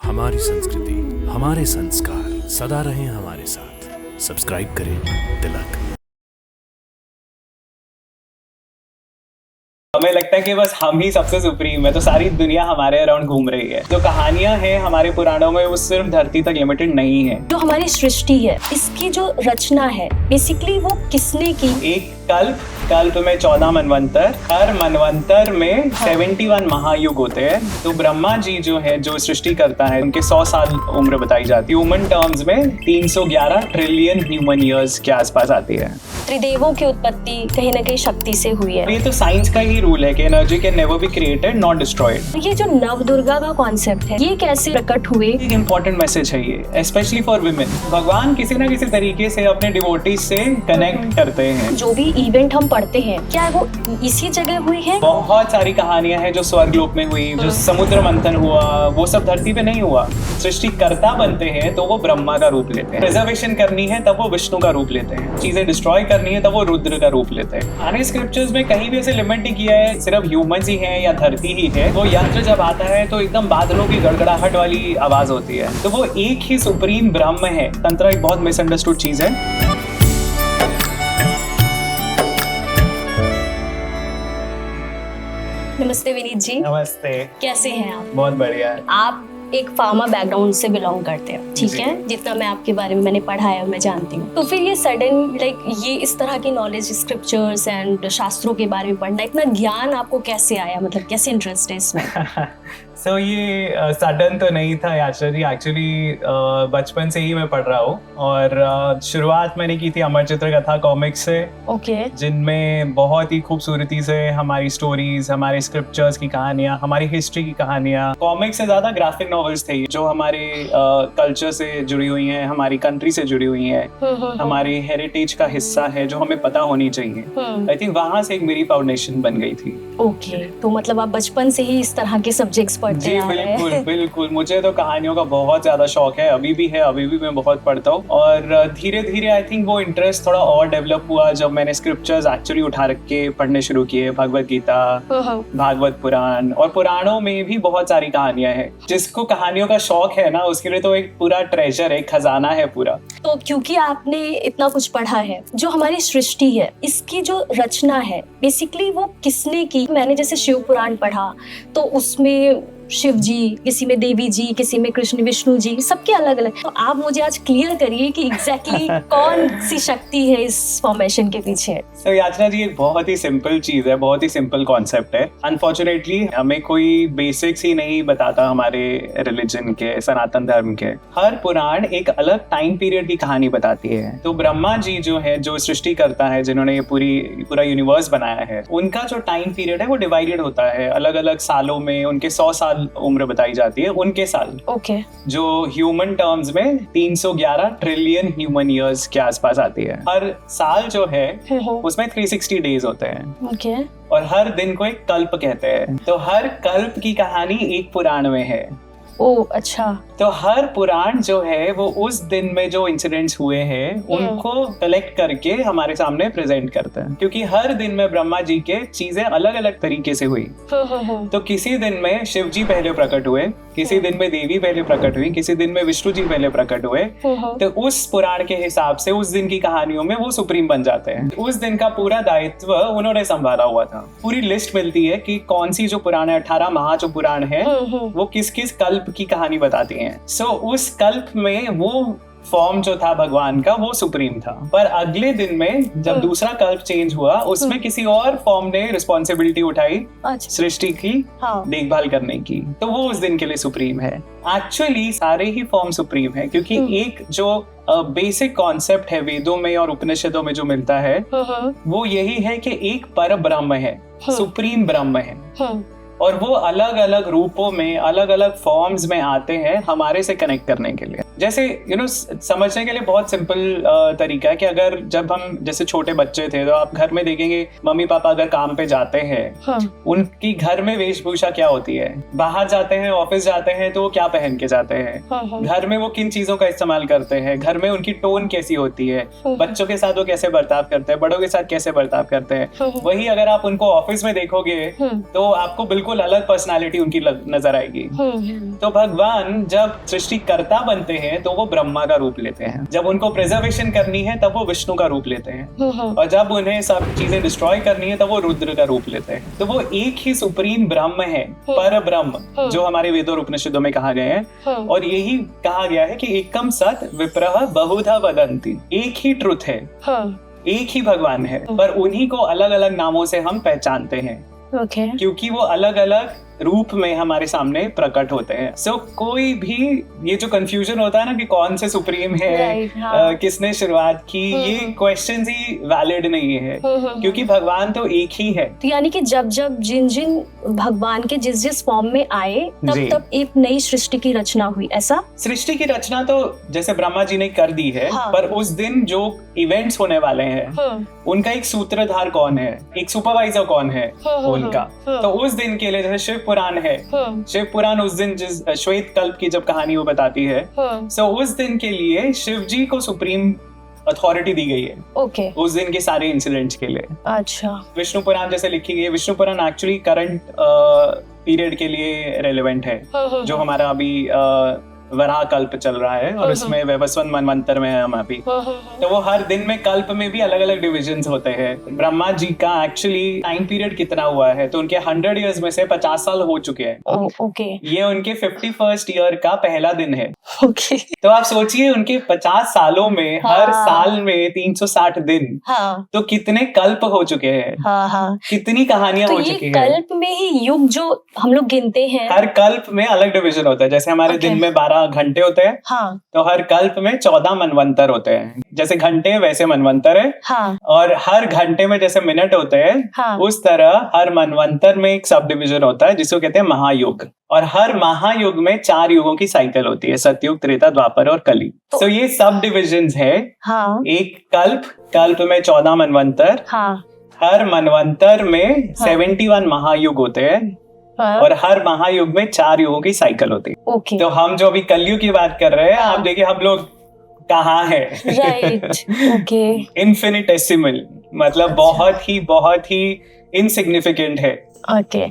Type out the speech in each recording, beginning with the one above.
हमारी संस्कृति, हमारे संस्कार सदा रहें हमारे साथ। सब्सक्राइब करें तिलक। हमें लगता है कि बस हम ही सबसे सुप्रीम है, तो सारी दुनिया हमारे अराउंड घूम रही है। जो कहानियां हैं हमारे पुराणों में वो सिर्फ धरती तक लिमिटेड नहीं है। जो हमारी सृष्टि है, इसकी जो रचना है बेसिकली वो किसने की? एक कल्प में 14 मनवंतर, हर मनवंतर में 71 महायुग होते हैं। तो ब्रह्मा जी जो है, जो सृष्टि करता है, उनके 100 साल उम्र बताई जाती है। ह्यूमन टर्म्स में 311 ट्रिलियन ह्यूमन ईयर्स के आसपास आती है। त्रिदेवों की उत्पत्ति कहीं ना कहीं शक्ति से हुई है। ये तो साइंस का ही रूल है कि energy can never be created not destroyed. ये जो नव दुर्गा का कॉन्सेप्ट है, ये कैसे प्रकट हुए? एक इम्पोर्टेंट मैसेज है ये, स्पेशली फॉर वुमेन। भगवान किसी ना किसी तरीके से अपने डिवोटीज से कनेक्ट करते हैं। जो भी इवेंट हम पढ़ते हैं, क्या वो इसी जगह हुई है? बहुत सारी कहानियां हैं जो स्वर्गलोक में हुई, जो समुद्र मंथन हुआ, वो सब धरती पे नहीं हुआ। सृष्टिकर्ता बनते हैं तो वो ब्रह्मा का रूप लेते हैं। प्रिजर्वेशन करनी है तब वो विष्णु का रूप लेते हैं। चीजें डिस्ट्रॉय करनी है तब वो रुद्र का रूप लेते हैं। आने स्क्रिप्चर्स में कहीं भी ऐसे लिमिट नहीं किया है सिर्फ ह्यूमंस ही हैं या धरती ही है। वो यंत्र जब आता है तो एकदम बादलों की गड़गड़ाहट वाली आवाज होती है, तो वो एक ही सुप्रीम ब्रह्म है। तंत्र एक बहुत मिसअंडरस्टूड चीज है। नमस्ते विनीत जी। नमस्ते। कैसे हैं आप? बहुत बढ़िया। आप एक फार्मा बैकग्राउंड से बिलोंग करते हैं, ठीक है? जितना मैं आपके बारे में मैंने पढ़ा है, मैं जानती हूँ। तो फिर ये सडन ये इस तरह की नॉलेज, स्क्रिप्चर्स एंड शास्त्रों के बारे में पढ़ना, इतना ज्ञान आपको कैसे आया? मतलब कैसे इंटरेस्ट है इसमें? सो ये सडन तो नहीं था एक्चुअली बचपन से ही मैं पढ़ रहा हूँ। और शुरुआत मैंने की थी अमर चित्र कथा कॉमिक्स से। ओके। जिनमें बहुत ही खूबसूरती से हमारी स्टोरीज, हमारे स्क्रिप्चर्स की कहानियां, हमारी हिस्ट्री की कहानियां, कॉमिक्स से ज्यादा ग्राफिक नॉवेल्स थे जो हमारे कल्चर से जुड़ी हुई हैं, हमारी कंट्री से जुड़ी हुई हैं, हमारी हेरिटेज का हिस्सा है जो हमें पता होनी चाहिए। आई थिंक वहां से एक मेरी फाउंडेशन बन गई थी। ओके, तो मतलब आप बचपन से ही इस तरह के सब्जेक्ट्स पढ़ते आ रहे हैं? बिल्कुल बिल्कुल। मुझे तो कहानियों का बहुत ज्यादा शौक है, अभी भी है, अभी भी मैं बहुत पढ़ता हूँ। और धीरे धीरे आई थिंक वो इंटरेस्ट थोड़ा और डेवलप हुआ जब मैंने स्क्रिप्चर्स एक्चुअली उठा रख के पढ़ने शुरू किए। भगवत गीता, भागवत पुराण, और पुराणों में भी बहुत सारी कहानियां हैं। जिसको कहानियों का शौक है ना, उसके लिए तो एक पूरा ट्रेजर है, एक खजाना है पूरा। तो क्योंकि आपने इतना कुछ पढ़ा है, जो हमारी सृष्टि है, इसकी जो रचना है बेसिकली वो किसने की? मैंने जैसे शिव पुराण पढ़ा तो उसमें शिव जी, किसी में देवी जी, किसी में कृष्ण विष्णु जी, सबके अलग अलग। तो आप मुझे आज क्लियर करिए कि एग्जैक्टली कौन सी शक्ति है इस फॉर्मेशन के पीछे? तो याचना जी, एक बहुत ही सिंपल चीज है, बहुत ही सिंपल कॉन्सेप्ट है। अनफॉर्चुनेटली हमें कोई बेसिक्स ही नहीं बताता हमारे रिलीजन के, सनातन धर्म के। हर पुराण एक अलग टाइम पीरियड की कहानी बताती है। तो ब्रह्मा जी जो है, जो सृष्टि करता है, जिन्होंने ये पूरा यूनिवर्स बनाया है, उनका जो टाइम पीरियड है वो डिवाइडेड होता है अलग अलग सालों में। उनके 100 साल उम्र बताई जाती है, उनके साल। ओके। जो ह्यूमन टर्म्स में 311 ट्रिलियन ह्यूमन ईयर्स के आसपास आती है। हर साल जो है उसमें 360 डेज होते हैं। ओके। और हर दिन को एक कल्प कहते हैं। तो हर कल्प की कहानी एक पुराण में है। ओ अच्छा। तो हर पुराण जो है वो उस दिन में जो इंसिडेंट्स हुए हैं उनको कलेक्ट करके हमारे सामने प्रेजेंट करता है। क्योंकि हर दिन में ब्रह्मा जी के चीजें अलग अलग तरीके से हुई। तो किसी दिन में शिव जी पहले प्रकट हुए, किसी दिन में देवी पहले प्रकट हुई, किसी दिन में विष्णु जी पहले प्रकट हुए। तो उस पुराण के हिसाब से उस दिन की कहानियों में वो सुप्रीम बन जाते हैं। उस दिन का पूरा दायित्व उन्होंने संभाला हुआ था। पूरी लिस्ट मिलती है कि कौन सी जो पुराण है, 18 महा जो पुराण है, वो किस किस कल्प की कहानी बताती हैं। सो उस कल्प में वो फॉर्म जो था भगवान का वो सुप्रीम था। पर अगले दिन में जब दूसरा कल्प चेंज हुआ, उसमें किसी और फॉर्म ने रिस्पॉन्सिबिलिटी उठाई सृष्टि की देखभाल करने की, तो वो उस दिन के लिए सुप्रीम है। एक्चुअली सारे ही फॉर्म सुप्रीम है, क्योंकि एक जो बेसिक कॉन्सेप्ट है वेदों में और उपनिषदों में जो मिलता है वो यही है कि एक पर ब्रह्म है, सुप्रीम ब्रह्म है। और वो अलग अलग रूपों में, अलग अलग फॉर्म्स में आते हैं हमारे से कनेक्ट करने के लिए। जैसे समझने के लिए बहुत सिंपल तरीका है कि अगर जब हम जैसे छोटे बच्चे थे तो आप घर में देखेंगे मम्मी पापा अगर काम पे जाते हैं, उनकी घर में वेशभूषा क्या होती है, बाहर जाते हैं ऑफिस जाते हैं तो वो क्या पहन के जाते हैं, घर में वो किन चीजों का इस्तेमाल करते हैं, घर में उनकी टोन कैसी होती है, बच्चों के साथ वो कैसे बर्ताव करते हैं, बड़ों के साथ कैसे बर्ताव करते हैं। वही अगर आप उनको ऑफिस में देखोगे तो आपको बिल्कुल अलग पर्सनालिटी उनकी नजर आएगी। तो भगवान जब सृष्टिकर्ता बनते हैं तो वो ब्रह्मा का रूप लेते हैं, जब उनको प्रिजर्वेशन करनी है तब वो विष्णु का रूप लेते हैं, और जब उन्हें सब चीजें डिस्ट्रॉय करनी है तब वो रुद्र का रूप लेते हैं। तो वो एक ही सुप्रीम ब्रह्म है, पर ब्रह्म, जो हमारे वेदों उपनिषदों में कहा गया है। और यही कहा गया है कि एकम सत विप्रः बहुधा वदन्ति, एक ही ट्रुथ है, एक ही भगवान है, पर उन्हीं को अलग अलग नामों से हम पहचानते हैं, क्योंकि वो अलग अलग रूप में हमारे सामने प्रकट होते हैं। सो कोई भी ये जो कंफ्यूजन होता है ना कि कौन से सुप्रीम है, किसने शुरुआत की, ये क्वेश्चंस ही वैलिड नहीं है, क्योंकि भगवान तो एक ही है। तो यानी कि जब जब जिन जिन भगवान के जिस जिस फॉर्म में आए तब तब एक नई सृष्टि की रचना हुई, ऐसा? सृष्टि की रचना तो जैसे ब्रह्मा जी ने कर दी है, पर उस दिन जो इवेंट्स होने वाले हैं उनका एक सूत्रधार कौन है, एक सुपरवाइजर कौन है उनका। तो उस दिन के लिए जैसे शिव पुराण है, शिव पुराण उस दिन जिस श्वेत कल्प की जब कहानी वो बताती है, सो उस दिन के लिए शिव जी को सुप्रीम अथॉरिटी दी गई है उस दिन के सारे इंसिडेंट्स के लिए। अच्छा। विष्णु पुराण जैसे लिखी गई है, विष्णु पुराण एक्चुअली करंट पीरियड के लिए रेलेवेंट है, जो हमारा अभी वराह कल्प चल रहा है और उसमें वैवस्वत मनवंतर में है हम अभी। तो वो हर दिन में कल्प में भी अलग अलग डिविजन्स होते हैं। ब्रह्मा जी का एक्चुअली टाइम पीरियड कितना हुआ है, तो उनके 100 इयर्स में से 50 साल हो चुके हैं। ये उनके 51st ईयर का पहला दिन है। तो आप सोचिए उनके 50 सालों में हर साल में 360 दिन, तो कितने कल्प हो चुके हैं, कितनी कहानियां हो चुकी है। कल्प में ही युग जो हम लोग गिनते हैं, हर कल्प में अलग डिविजन होता है। जैसे हमारे दिन में 12 घंटे होते हैं, तो हर कल्प में 14 मनवंतर होते हैं। जैसे घंटे वैसे मनवंतर है, और हर घंटे में जैसे मिनट होते हैं, उस तरह हर मनवंतर में एक सब डिविजन होता है जिसको कहते हैं महायुग। और हर महायुग में 4 युगों की साइकिल होती है, सतयुग, त्रेता, द्वापर और कली। तो ये सब डिविजन्स है। एक कल्प में 14 मनवंतर, हर मनवंतर में 71 महायुग होते हैं, और हर महायुग में 4 युगों की साइकिल होती है। तो हम जो अभी कलयुग की बात कर रहे हैं, आप देखिए हम लोग कहाँ है, इन्फिनिटेसिमल, मतलब बहुत ही इनसिग्निफिकेंट है।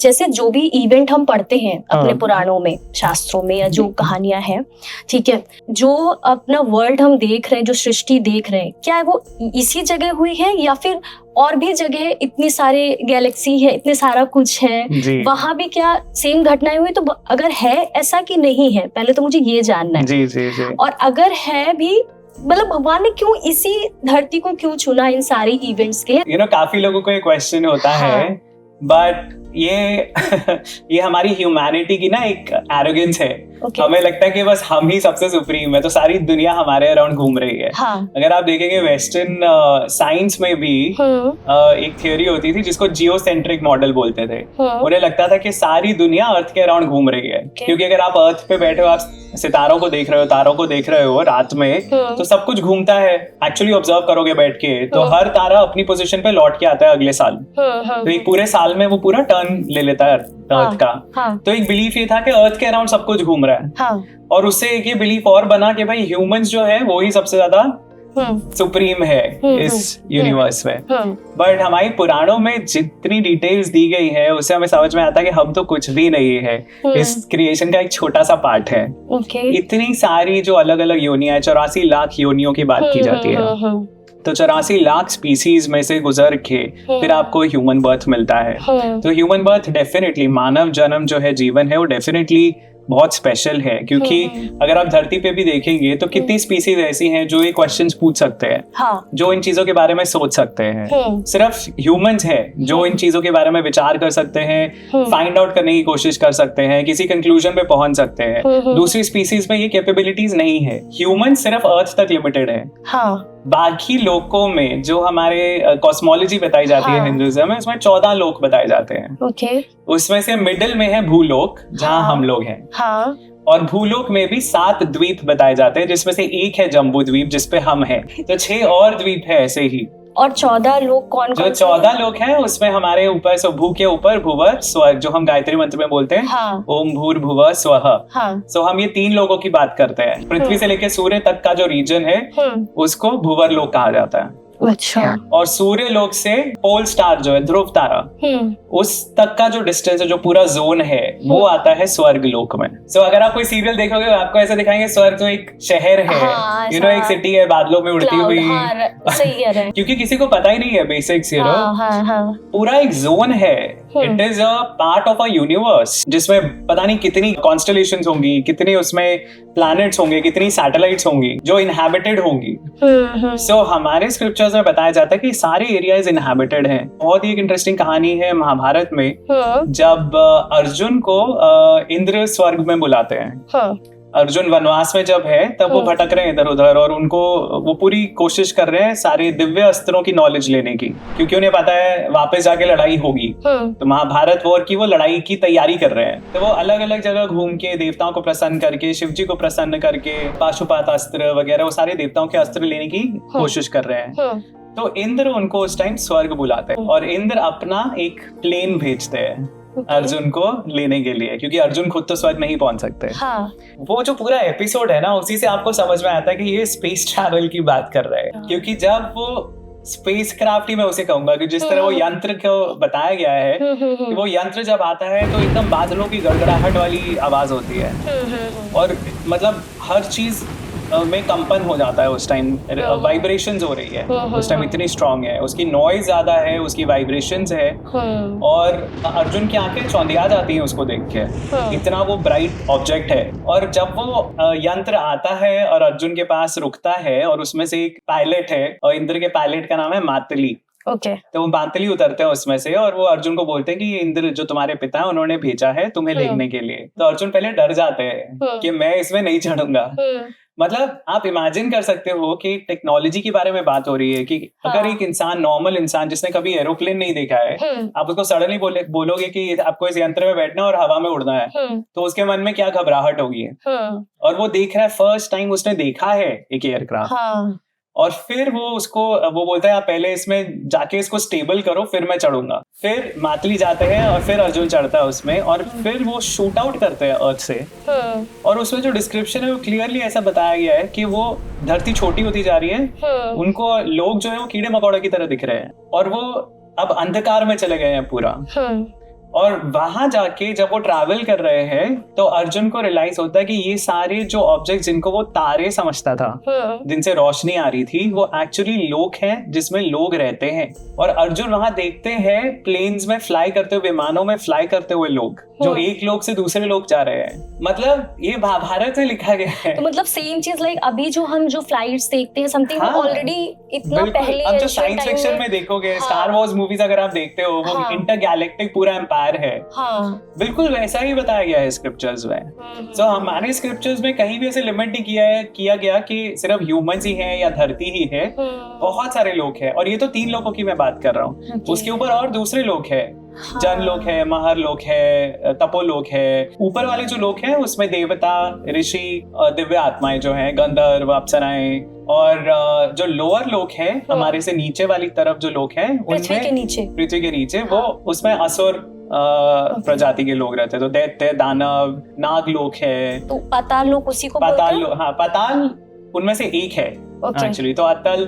जैसे जो भी इवेंट हम पढ़ते हैं अपने पुराणों में, शास्त्रों में, या जो कहानियां हैं, ठीक है, जो अपना वर्ल्ड हम देख रहे हैं, जो सृष्टि देख रहे हैं, क्या वो इसी जगह हुई है या फिर और भी जगह इतनी सारे गैलेक्सी है, इतने सारा कुछ है, वहां भी क्या सेम घटनाएं हुई? तो अगर है ऐसा कि नहीं है, पहले तो मुझे ये जानना है। जी। और अगर है भी, मतलब भगवान ने क्यों इसी धरती को क्यों चुना इन सारी इवेंट्स के? काफी लोगों को ये क्वेश्चन होता है, बट ये हमारी ह्यूमैनिटी की ना एक एरोगेंस है। हमें लगता है कि बस हम ही सबसे सुप्रीम है, तो सारी दुनिया हमारे अराउंड घूम रही है। अगर आप देखेंगे वेस्टर्न साइंस में भी एक थ्योरी होती थी जिसको जियोसेंट्रिक मॉडल बोलते थे। उन्हें लगता था कि सारी दुनिया अर्थ के अराउंड घूम रही है, क्योंकि अगर आप अर्थ पे बैठे हो, आप सितारों को देख रहे हो, तारों को देख रहे हो रात में, तो सब कुछ घूमता है। एक्चुअली ऑब्जर्व करोगे बैठ के, तो हर तारा अपनी पोजीशन पे लौट के आता है अगले साल। तो एक पूरे साल में वो पूरा टर्न ले लेता है अर्थ का। तो एक बिलीफ ये था कि अर्थ के अराउंड सब कुछ घूम रहा है, और उससे एक ये बिलीफ और बना कि भाई ह्यूमंस जो है वो ही सबसे ज्यादा सुप्रीम है इस यूनिवर्स में। बट हमारी पुराणों में जितनी डिटेल्स दी गई है, उससे हमें समझ में आता है कि हम तो कुछ भी नहीं है, इस क्रिएशन का एक छोटा सा पार्ट है। इतनी सारी जो अलग अलग योनियां, 84 लाख योनियों की बात की जाती है, तो 84 लाख स्पीसीज में से गुजर के फिर आपको ह्यूमन बर्थ मिलता है। तो ह्यूमन बर्थ डेफिनेटली, मानव जन्म जो है, जीवन है, वो डेफिनेटली बहुत स्पेशल है, क्योंकि अगर आप धरती पे भी देखेंगे तो कितनी स्पीसीज ऐसी हैं जो ये क्वेश्चंस पूछ सकते हैं, जो इन चीजों के बारे में सोच सकते हैं। सिर्फ ह्यूमंस है जो इन चीजों के बारे में विचार कर सकते हैं, फाइंड आउट करने की कोशिश कर सकते हैं, किसी कंक्लूजन पे पहुंच सकते हैं। दूसरी स्पीसीज में ये कैपेबिलिटीज नहीं है। ह्यूमन सिर्फ अर्थ तक लिमिटेड है। बाकी लोकों में जो हमारे कॉस्मोलॉजी बताई जाती है हिंदुइज्म में, उसमें 14 लोक बताए जाते हैं। उसमें से मिडिल में है भूलोक, जहाँ हम लोग हैं। और भूलोक में भी 7 द्वीप बताए जाते हैं, जिसमें से एक है जम्बू द्वीप जिसपे हम हैं। तो 6 और द्वीप है ऐसे ही। और 14 लोग कौन जो 14 लोग हैं उसमें हमारे ऊपर भू के ऊपर भूवर स्वर्ग, जो हम गायत्री मंत्र में बोलते हैं। हाँ। ओम भूर भुवः स्वः। हाँ। सो हम ये 3 लोगों की बात करते हैं। पृथ्वी से लेकर सूर्य तक का जो रीजन है उसको भूवर लोक कहा जाता है। अच्छा। और सूर्य लोक से पोल स्टार जो है, ध्रुव तारा, उस तक का जो डिस्टेंस है, जो पूरा जोन है, वो आता है स्वर्ग लोक में। सो अगर आप कोई सीरियल देखोगे आपको ऐसे दिखाएंगे स्वर्ग तो एक शहर है, यू नो, एक सिटी है बादलों में उड़ती हुई। सही कह रहे हैं। क्योंकि किसी को पता ही नहीं है बेसिक्स, यू नो, पूरा एक जोन है। It is a part of a universe जिसमें पता नहीं कितनी कॉन्स्टलेशंस होंगी, कितनी उसमें प्लैनेट्स होंगे, कितनी सैटेलाइट्स होंगी जो इनहैबिटेड होंगी। सो हमारे स्क्रिप्चर्स में बताया जाता है कि सारे एरियाज इनहैबिटेड हैं। बहुत ही एक इंटरेस्टिंग कहानी है महाभारत में, जब अर्जुन को इंद्र स्वर्ग में बुलाते हैं। अर्जुन वनवास में जब है तब वो भटक रहे हैं इधर उधर, और उनको वो पूरी कोशिश कर रहे हैं सारे दिव्य अस्त्रों की नॉलेज लेने की, क्योंकि उन्हें पता है वापस जाके लड़ाई होगी। तो महाभारत वॉर की वो लड़ाई की तैयारी कर रहे हैं। तो वो अलग अलग जगह घूम के देवताओं को प्रसन्न करके, शिव जी को प्रसन्न करके, पाशुपात अस्त्र वगैरह वो सारे देवताओं के अस्त्र लेने की कोशिश कर रहे हैं। तो इंद्र उनको उस टाइम स्वर्ग बुलाते हैं और इंद्र अपना एक प्लेन भेजते हैं अर्जुन को लेने के लिए, क्योंकि अर्जुन खुद तो स्वर्ग नहीं पहुंच सकते। हाँ। वो जो पूरा एपिसोड है ना, उसी से आपको समझ में आता है कि ये स्पेस ट्रैवल की बात कर रहे हैं। क्योंकि जब वो स्पेस क्राफ्ट ही मैं उसे कहूंगा कि जिस तरह वो यंत्र को बताया गया है कि वो यंत्र जब आता है तो एकदम बादलों की गड़गड़ाहट वाली आवाज होती है, और मतलब हर चीज में कंपन हो जाता है उस टाइम, वाइब्रेशंस हो रही है उस टाइम, इतनी स्ट्रांग है, उसकी नॉइज ज्यादा है, उसकी वाइब्रेशंस है, और अर्जुन की आंखें चौंधिया जाती हैं उसको देख के, इतना वो ब्राइट ऑब्जेक्ट है। और जब वो यंत्र आता है और अर्जुन के पास रुकता है, और उसमें से एक पायलट है, और इंद्र के पायलट का नाम है मातली। तो वो मातली उतरते हैं उसमें से, और वो अर्जुन को बोलते हैं कि ये इंद्र जो तुम्हारे पिता है उन्होंने भेजा है तुम्हें लेने के लिए। तो अर्जुन पहले डर जाते हैं कि मैं इसमें नहीं चढ़ूंगा। मतलब आप इमेजिन कर सकते हो कि टेक्नोलॉजी के बारे में बात हो रही है कि अगर एक इंसान, नॉर्मल इंसान जिसने कभी एरोप्लेन नहीं देखा है, आप उसको सडनली बोलोगे कि आपको इस यंत्र में बैठना और हवा में उड़ना है, तो उसके मन में क्या घबराहट होगी। और वो देख रहा है, फर्स्ट टाइम उसने देखा है एक एयरक्राफ्ट, और फिर वो बोलता है आप पहले इसमें जाके इसको स्टेबल करो फिर मैं चढ़ूंगा। फिर मातली जाते हैं और फिर अर्जुन चढ़ता है उसमें, और फिर वो शूट आउट करते हैं अर्थ से। और उसमें जो डिस्क्रिप्शन है वो क्लियरली ऐसा बताया गया है कि वो धरती छोटी होती जा रही है, उनको लोग जो है वो कीड़े मकोड़े की तरह दिख रहे हैं, और वो अब अंधकार में चले गए हैं पूरा। और वहां जाके जब वो ट्रैवल कर रहे हैं तो अर्जुन को रियलाइज होता है कि ये सारे जो ऑब्जेक्ट जिनको वो तारे समझता था, जिनसे रोशनी आ रही थी, वो एक्चुअली लोक हैं जिसमें लोग रहते हैं। और अर्जुन वहां देखते हैं प्लेन्स में फ्लाई करते हुए, विमानों में फ्लाई करते हुए लोग, जो एक लोक से दूसरे लोक जा रहे हैं। मतलब ये महाभारत में लिखा गया है। तो मतलब सेम चीज लाइक अभी जो हम जो फ्लाइट्स देखते हैं समथिंग ऑलरेडी इतना पहले। अब जो साइंस फिक्शन में देखोगे, स्टार वॉर्स मूवीज अगर आप देखते हो, वो इंटरगैलेक्टिक पूरा एम्पायर है। बिल्कुल वैसा ही बताया गया है स्क्रिप्चर्स में। तो हमारे स्क्रिप्चर्स में कहीं भी ऐसे लिमिट नहीं किया गया कि सिर्फ ह्यूमंस ही हैं या धरती ही है। बहुत सारे लोग हैं, और ये तो 3 लोगों की मैं बात कर रहा हूँ। उसके ऊपर और दूसरे लोग हैं, जन लोक है, महर लोक है, तपोलोक है। ऊपर वाले जो लोक हैं उसमें देवता, ऋषि, दिव्य आत्माएं जो हैं, गंधर्व, अप्सराएं, और जो लोअर लोक है हमारे से नीचे वाली तरफ जो लोक हैं, पृथ्वी के नीचे वो उसमें असुर प्रजाति के लोग रहते हैं। तो दैत्य, दानव, नाग लोक है। तो पाताल लोक उसी को पाताल लोक, हाँ, पाताल उनमें से एक है एक्चुअली। तो अतल,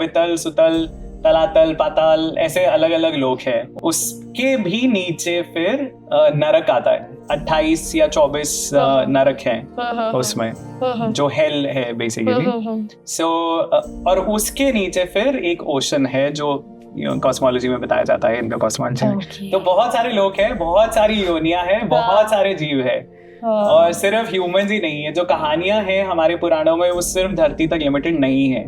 वितल, सुतल, तलातल, पाताल, ऐसे अलग अलग लोक है। उसके भी नीचे फिर नरक आता है। 28 या 24 नरक हैं उसमें, जो हेल है बेसिकली। सो और उसके नीचे फिर एक ओशन है जो कॉस्मोलॉजी में बताया जाता है, इनका कॉस्मोलॉजी। तो बहुत सारे लोग हैं, बहुत सारी योनियां हैं, बहुत सारे जीव है, और सिर्फ ह्यूमंस ही नहीं है। जो कहानियां हैं हमारे पुराणों में वो सिर्फ धरती तक लिमिटेड नहीं है।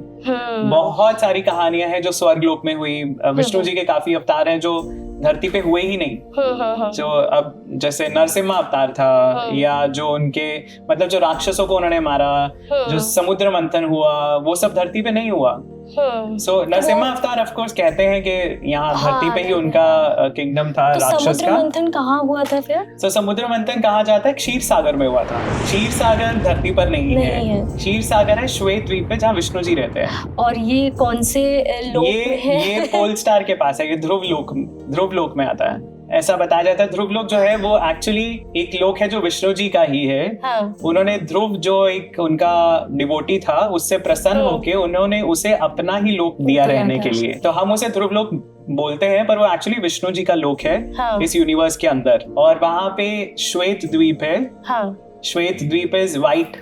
बहुत सारी कहानियां हैं जो स्वर्ग लोक में हुई। विष्णु जी के काफी अवतार हैं जो धरती पे हुए ही नहीं। जो अब जैसे नरसिम्हा अवतार था, या जो उनके मतलब जो राक्षसों को उन्होंने मारा, जो समुद्र मंथन हुआ, वो सब धरती पे नहीं हुआ। सो नरसिम्हा अवतार ऑफ कोर्स कहते हैं कि यहाँ धरती पे ही उनका किंगडम था तो राक्षस समुद्र का। मंथन कहाँ हुआ था फिर? तो समुद्र मंथन कहा जाता है क्षीर सागर में हुआ था। क्षीर सागर धरती पर नहीं है। क्षीर सागर है श्वेत द्वीप पे, जहाँ विष्णु जी रहते हैं। और ये कौन से लोक में है? ये पोल स्टार के पास है, ये ध्रुव लोक में आता है। ऐसा बताया जाता है ध्रुव लोक जो है वो एक्चुअली एक लोक है जो विष्णु जी का ही है। उन्होंने ध्रुव जो एक उनका डिवोटी था उससे प्रसन्न होके उन्होंने उसे अपना ही लोक दिया रहने के लिए, तो हम उसे ध्रुव लोक बोलते हैं, पर वो एक्चुअली विष्णु जी का लोक है इस यूनिवर्स के अंदर। और वहां पे श्वेत द्वीप है। श्वेत द्वीप इज व्हाइट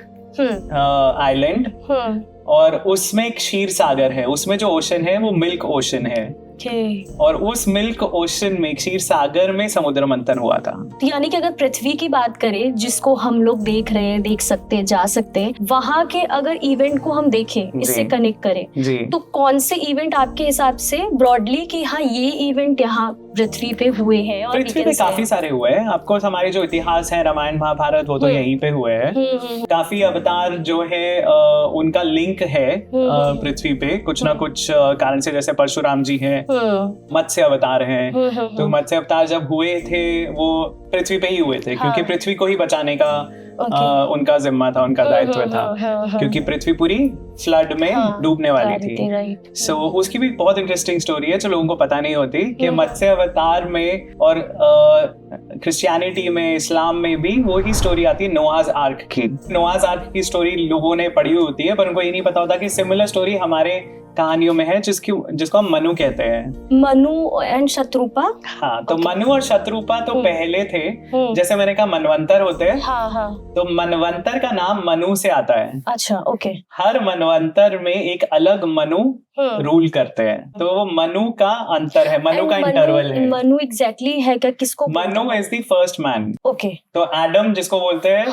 आइलैंड, और उसमें क्षीर सागर है। उसमें जो ओशन है वो मिल्क ओशन है। और उस मिल्क ओशन में क्षीर सागर में समुद्र मंथन हुआ था। यानी कि अगर पृथ्वी की बात करें जिसको हम लोग देख रहे हैं, देख सकते हैं, जा सकते हैं, वहाँ के अगर इवेंट को हम देखें, इससे कनेक्ट करें, तो कौन से इवेंट आपके हिसाब से ब्रॉडली कि हाँ ये इवेंट यहाँ पृथ्वी पे हुए हैं? और पृथ्वी पे काफी सारे हुए हैं। आपको हमारे जो इतिहास है रामायण महाभारत वो तो यहीं पे हुए हैं। काफी अवतार जो है उनका लिंक है पृथ्वी पे कुछ ना कुछ कारण से, जैसे परशुराम जी हैं, मत्स्य अवतार हैं। तो मत्स्य अवतार जब हुए थे वो पृथ्वी पे ही हुए थे, क्योंकि पृथ्वी को ही बचाने का उनका जिम्मा था, उनका दायित्व था, क्योंकि पृथ्वी पूरी फ्लड में डूबने वाली थी। सो उसकी भी बहुत इंटरेस्टिंग स्टोरी है जो लोगों को पता नहीं होती कि मत्स्य अवतार में और क्रिश्चियनिटी में, इस्लाम में भी वो ही स्टोरी आती है नोआज आर्क की। नोआज आर्क की स्टोरी लोगों ने पढ़ी होती है, पर उनको ये नहीं पता होता कि सिमिलर स्टोरी हमारे कहानियों में है जिसको हम मनु कहते हैं। मनु एंड शत्रुपा। हाँ, तो मनु और शत्रुपा तो पहले थे। जैसे मैंने कहा मनवंतर होते हैं। तो मनवंतर का नाम मनु से आता है। अच्छा, ओके। हर मनवंतर में एक अलग मनु रूल करते हैं, तो वो मनु का अंतर है, मनु का इंटरवल है। मनु एग्जैक्टली है क्या? किसको? Manu is the first man. Okay. तो एडम जिसको बोलते हैं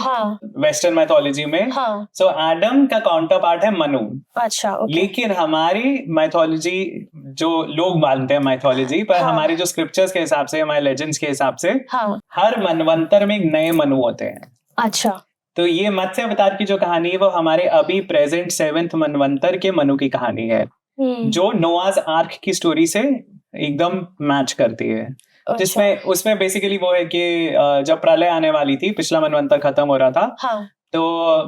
वेस्टर्न मैथोलॉजी में, सो एडम का काउंटर पार्ट है मनु। अच्छा, ओके। लेकिन हमारी मैथोलॉजी जो लोग मानते हैं मैथोलॉजी, पर हमारे जो स्क्रिप्चर्स के हिसाब से, हमारे लेजेंड्स के हिसाब से, हर मनवंतर में एक नए मनु होते हैं। अच्छा। तो ये मत्स्य अवतार की जो कहानी है वो हमारे अभी प्रेजेंट 7th मनवंतर के मनु की कहानी है, जो नोआज आर्क की स्टोरी से एकदम मैच करती है। जिसमें उसमें बेसिकली वो है कि जब प्रलय आने वाली थी, पिछला मनवंतर खत्म हो रहा था, तो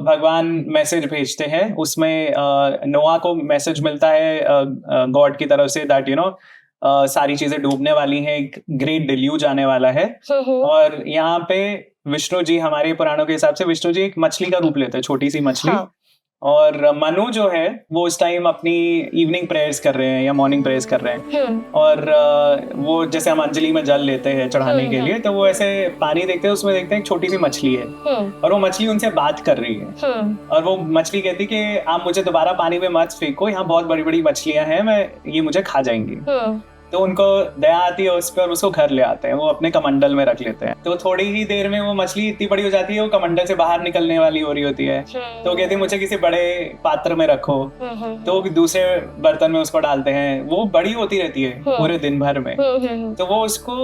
भगवान मैसेज भेजते हैं। उसमें नोआ को मैसेज मिलता है गॉड की तरफ से दैट सारी चीजें डूबने वाली हैं, एक ग्रेट डिल्यूज आने वाला है। और यहाँ पे विष्णु जी, हमारे पुराणों के हिसाब से विष्णु जी एक मछली का रूप लेते हैं, छोटी सी मछली। और मनु जो है वो उस टाइम अपनी इवनिंग प्रेयर्स कर रहे हैं या मॉर्निंग प्रेयर्स कर रहे हैं, और वो जैसे हम अंजलि में जल लेते हैं चढ़ाने के लिए, तो वो ऐसे पानी देखते हैं, उसमें देखते हैं एक छोटी सी मछली है, और वो मछली उनसे बात कर रही है। और वो मछली कहती कि आप मुझे दोबारा पानी में मत फेंको, यहाँ बहुत बड़ी बड़ी मछलियां हैं, ये मुझे खा जाएंगी। तो उनको दया आती है उस पर और उसको घर ले आते हैं, वो अपने कमंडल में रख लेते हैं। तो थोड़ी ही देर में वो मछली इतनी बड़ी हो जाती है, वो कमंडल से बाहर निकलने वाली हो रही होती है। तो वो कहती है मुझे किसी बड़े पात्र में रखो, तो दूसरे बर्तन में उसको डालते हैं। वो बड़ी होती रहती है पूरे दिन भर में, तो वो उसको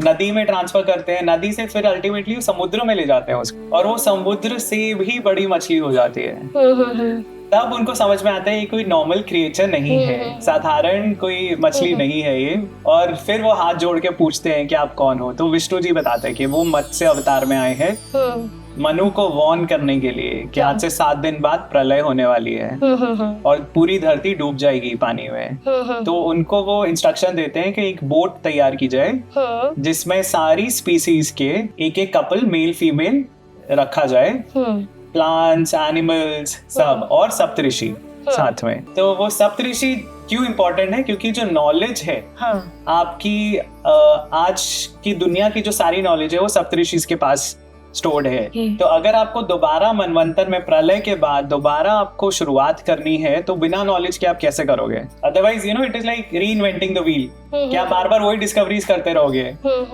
नदी में ट्रांसफर करते हैं, नदी से फिर अल्टीमेटली समुद्र में ले जाते हैं उसको, और वो समुद्र से भी बड़ी मछली हो जाती है। तब उनको समझ में आता है ये कोई नॉर्मल क्रिएचर नहीं है, साधारण कोई मछली नहीं है ये। और फिर वो हाथ जोड़ के पूछते हैं कि आप कौन हो। तो विष्णु जी बताते हैं कि वो मत्स्य अवतार में आए हैं मनु को वॉर्न करने के लिए कि आज से 7 दिन बाद प्रलय होने वाली है और पूरी धरती डूब जाएगी पानी में। तो उनको वो इंस्ट्रक्शन देते हैं कि एक बोट तैयार की जाए जिसमें सारी स्पीसीज के एक एक कपल मेल फीमेल रखा जाए, प्लांट्स, एनिमल्स सब, और सप्तऋषि साथ में। तो वो सप्तऋषि क्यों इम्पोर्टेंट है? क्योंकि जो नॉलेज है आपकी आज की दुनिया की जो सारी नॉलेज है वो सप्तऋषि के पास स्टोर्ड है। तो अगर आपको दोबारा मनवंतर में प्रलय के बाद दोबारा आपको शुरुआत करनी है तो बिना नॉलेज के आप कैसे करोगे? Otherwise it is like reinventing the wheel, कि आप बार बार वही डिस्कवरीज करते रहोगे।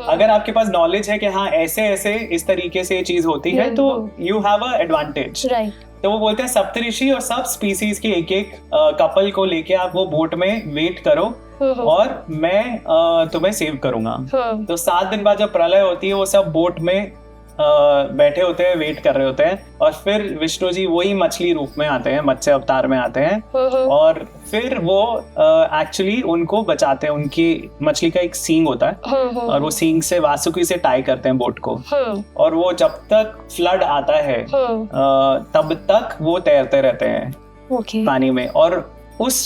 अगर आपके पास नॉलेज है कि हाँ ऐसे ऐसे इस तरीके से चीज होती है, तो यू हैव अ एडवांटेज। तो वो बोलते हैं सप्तऋषि और सब स्पीसीज के एक एक कपल को लेके आप वो बोट में वेट करो और मैं तुम्हें सेव करूंगा। तो 7 दिन बाद जब प्रलय होती है वो सब बोट में बैठे होते हैं, वेट कर रहे होते हैं, और फिर विष्णु जी वही मछली रूप में आते हैं, मत्स्य अवतार में आते हैं, और फिर वो एक्चुअली उनको बचाते हैं। उनकी मछली का एक सींग होता है और वो सींग से वासुकी से टाई करते हैं बोट को, और वो जब तक फ्लड आता है तब तक वो तैरते रहते हैं पानी में। और उस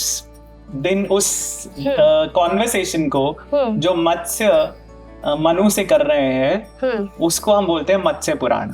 दिन उस कॉन्वर्सेशन को जो मत्स्य मनु से कर रहे हैं उसको हम बोलते हैं मत्स्य पुराण।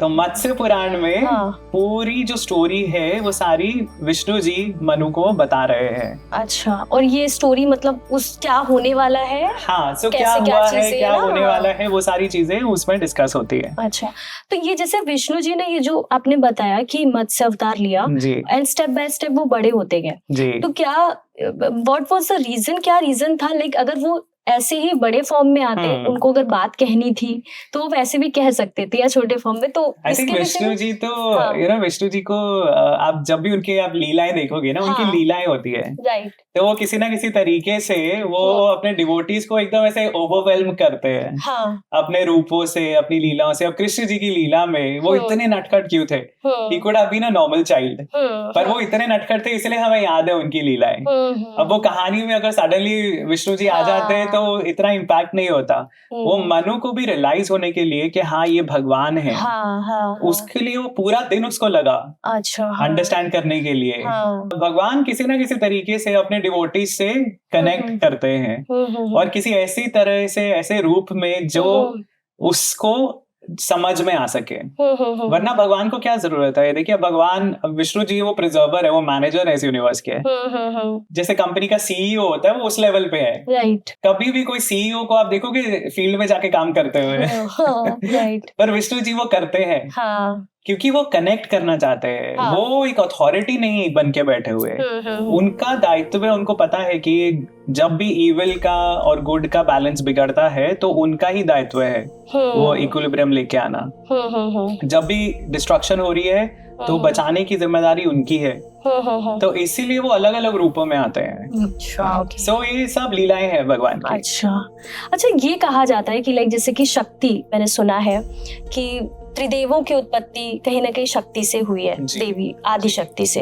तो मत्स्य पुराण में पूरी जो स्टोरी है वो सारी विष्णु जी मनु को बता रहे हैं। अच्छा, और ये स्टोरी मतलब उस क्या होने वाला है, हाँ, सो क्या हुआ है, क्या होने वाला है, वो सारी चीजें उसमें डिस्कस होती है। अच्छा, तो ये जैसे विष्णु जी ने ये जो आपने बताया कि मत्स्य अवतार लिया एंड स्टेप बाय स्टेप वो बड़े होते गए, तो क्या व्हाट वाज द रीजन, क्या रीजन था? लाइक अगर वो ऐसे ही बड़े फॉर्म में आते, उनको अगर बात कहनी थी तो वो वैसे भी कह सकते थे, या छोटे फॉर्म में? तो आई थिंक विष्णु जी तो यू नो, विष्णु जी को आप जब भी उनके आप लीलाएं देखोगे ना, उनकी लीलाएं होती है, राइट, तो वो किसी ना किसी तरीके से वो अपने डिवोटीज को एकदम ऐसे ओवरवेल्म करते हैं अपने रूपों से, अपनी लीलाओं से। अब कृष्ण जी की लीला में वो इतने नटखट क्यों थे? He could have been a normal child, पर वो इतने नटखट थे इसलिए हमें याद है उनकी लीलाएं। अब वो कहानी में अगर सडनली विष्णु जी आ जाते हैं तो इतना इम्पैक्ट नहीं होता। वो मनु को भी रियलाइज होने के लिए कि हाँ ये भगवान है, उसके लिए वो पूरा दिन उसको लगा अंडरस्टैंड करने के लिए। भगवान किसी ना किसी तरीके से अपने डिवोटीज से कनेक्ट करते हैं, और किसी ऐसी तरह से, ऐसे रूप में जो उसको समझ में आ सके, वरना भगवान को क्या जरूरत है? देखिए भगवान विष्णु जी वो प्रिजर्वर है, वो मैनेजर है इस यूनिवर्स के। जैसे कंपनी का सीईओ होता है वो उस लेवल पे है, राइट। कभी भी कोई सीईओ को आप देखोगे फील्ड में जाके काम करते हुए, राइट। पर विष्णु जी वो करते हैं क्योंकि वो कनेक्ट करना चाहते हैं। वो एक अथॉरिटी नहीं बन के बैठे हुए, उनका दायित्व है, उनको पता है कि जब भी इविल का और गुड का बैलेंस बिगड़ता है तो उनका ही दायित्व है वो इक्विलिब्रियम लेके आना। जब भी डिस्ट्रक्शन हो रही है तो बचाने की जिम्मेदारी उनकी है, तो इसीलिए वो अलग अलग रूपों में आते हैं। सो ये सब लीलाएं हैं भगवान की। अच्छा, ये कहा जाता है कि लाइक जैसे कि शक्ति, मैंने सुना है कि त्रिदेवों की उत्पत्ति कहीं ना कहीं शक्ति से हुई है, देवी आदि शक्ति से।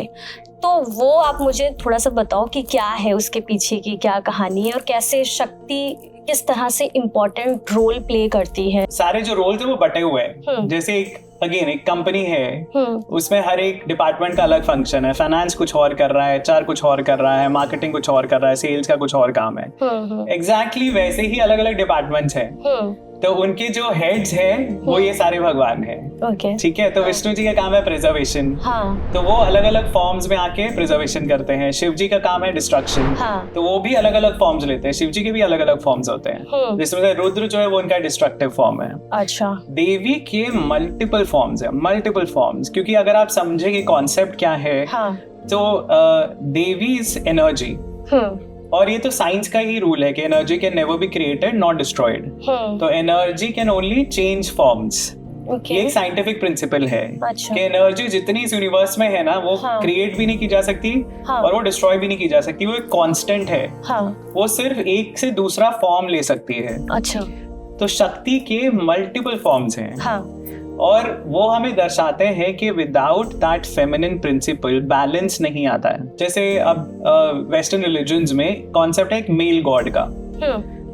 तो वो आप मुझे थोड़ा सा बताओ कि क्या है उसके पीछे की क्या कहानी है, और कैसे शक्ति किस तरह से इम्पोर्टेंट रोल प्ले करती है? सारे जो रोल थे वो बटे हुए हैं। जैसे एक कंपनी है, उसमें हर एक डिपार्टमेंट का अलग फंक्शन है। फाइनेंस कुछ और कर रहा है, HR कुछ और कर रहा है, मार्केटिंग कुछ और कर रहा है, सेल्स का कुछ और काम है। एग्जैक्टली वैसे ही अलग अलग डिपार्टमेंट्स हैं। तो उनके जो हेड्स हैं वो ये सारे भगवान हैं, ठीक है। तो विष्णु जी का काम है प्रिजर्वेशन, तो वो अलग अलग फॉर्म्स में आके प्रिजर्वेशन करते हैं। शिव जी का काम है डिस्ट्रक्शन, तो वो भी अलग अलग फॉर्म्स लेते हैं। शिव जी के भी अलग अलग फॉर्म्स होते हैं, जिसमें से रुद्र जो है वो उनका डिस्ट्रक्टिव फॉर्म है। अच्छा, देवी के मल्टीपल फॉर्म्स है, मल्टीपल फॉर्म्स, क्योंकि अगर आप समझे कि कॉन्सेप्ट क्या है, तो देवी इज एनर्जी, और ये तो साइंस का ही रूल है कि energy can never be created not destroyed. तो energy can only change forms, ये एक साइंटिफिक प्रिंसिपल है। कि एनर्जी जितनी इस यूनिवर्स में है ना, वो क्रिएट भी नहीं की जा सकती और वो डिस्ट्रॉय भी नहीं की जा सकती, वो एक कांस्टेंट है। वो सिर्फ एक से दूसरा फॉर्म ले सकती है। अच्छा, तो शक्ति के मल्टीपल फॉर्म्स हैं, और वो हमें दर्शाते हैं कि without that feminine principle balance नहीं आता है। जैसे अब वेस्टर्न रिलीजन्स में कॉन्सेप्ट है एक मेल गॉड का,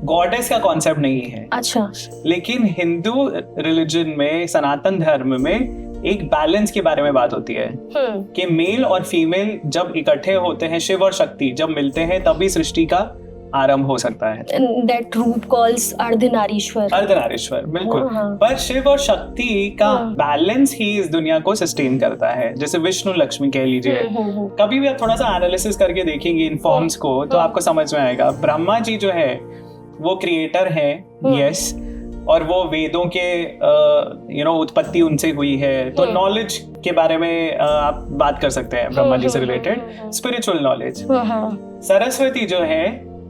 गॉडेस का कॉन्सेप्ट नहीं है। अच्छा, लेकिन हिंदू रिलीजन में, सनातन धर्म में एक बैलेंस के बारे में बात होती है कि मेल और फीमेल जब इकट्ठे होते हैं, शिव और शक्ति जब मिलते हैं, तभी सृष्टि का आरंभ हो सकता है। That root calls Ardhanarishvara. Ardhanarishvara, बिल्कुल। पर शिव और शक्ति का बैलेंस ही इस दुनिया को सस्टेन करता है। जैसे विष्णु लक्ष्मी कह लीजिए, कभी भी आप थोड़ा सा एनालिसिस करके देखेंगे इन फॉर्म्स को, तो आपको समझ में आएगा। ब्रह्मा जी जो है वो क्रिएटर है, यस, और वो वेदों के उत्पत्ति उनसे हुई है। तो नॉलेज के बारे में आप बात कर सकते हैं ब्रह्मा जी से रिलेटेड, स्पिरिचुअल नॉलेज। सरस्वती जो है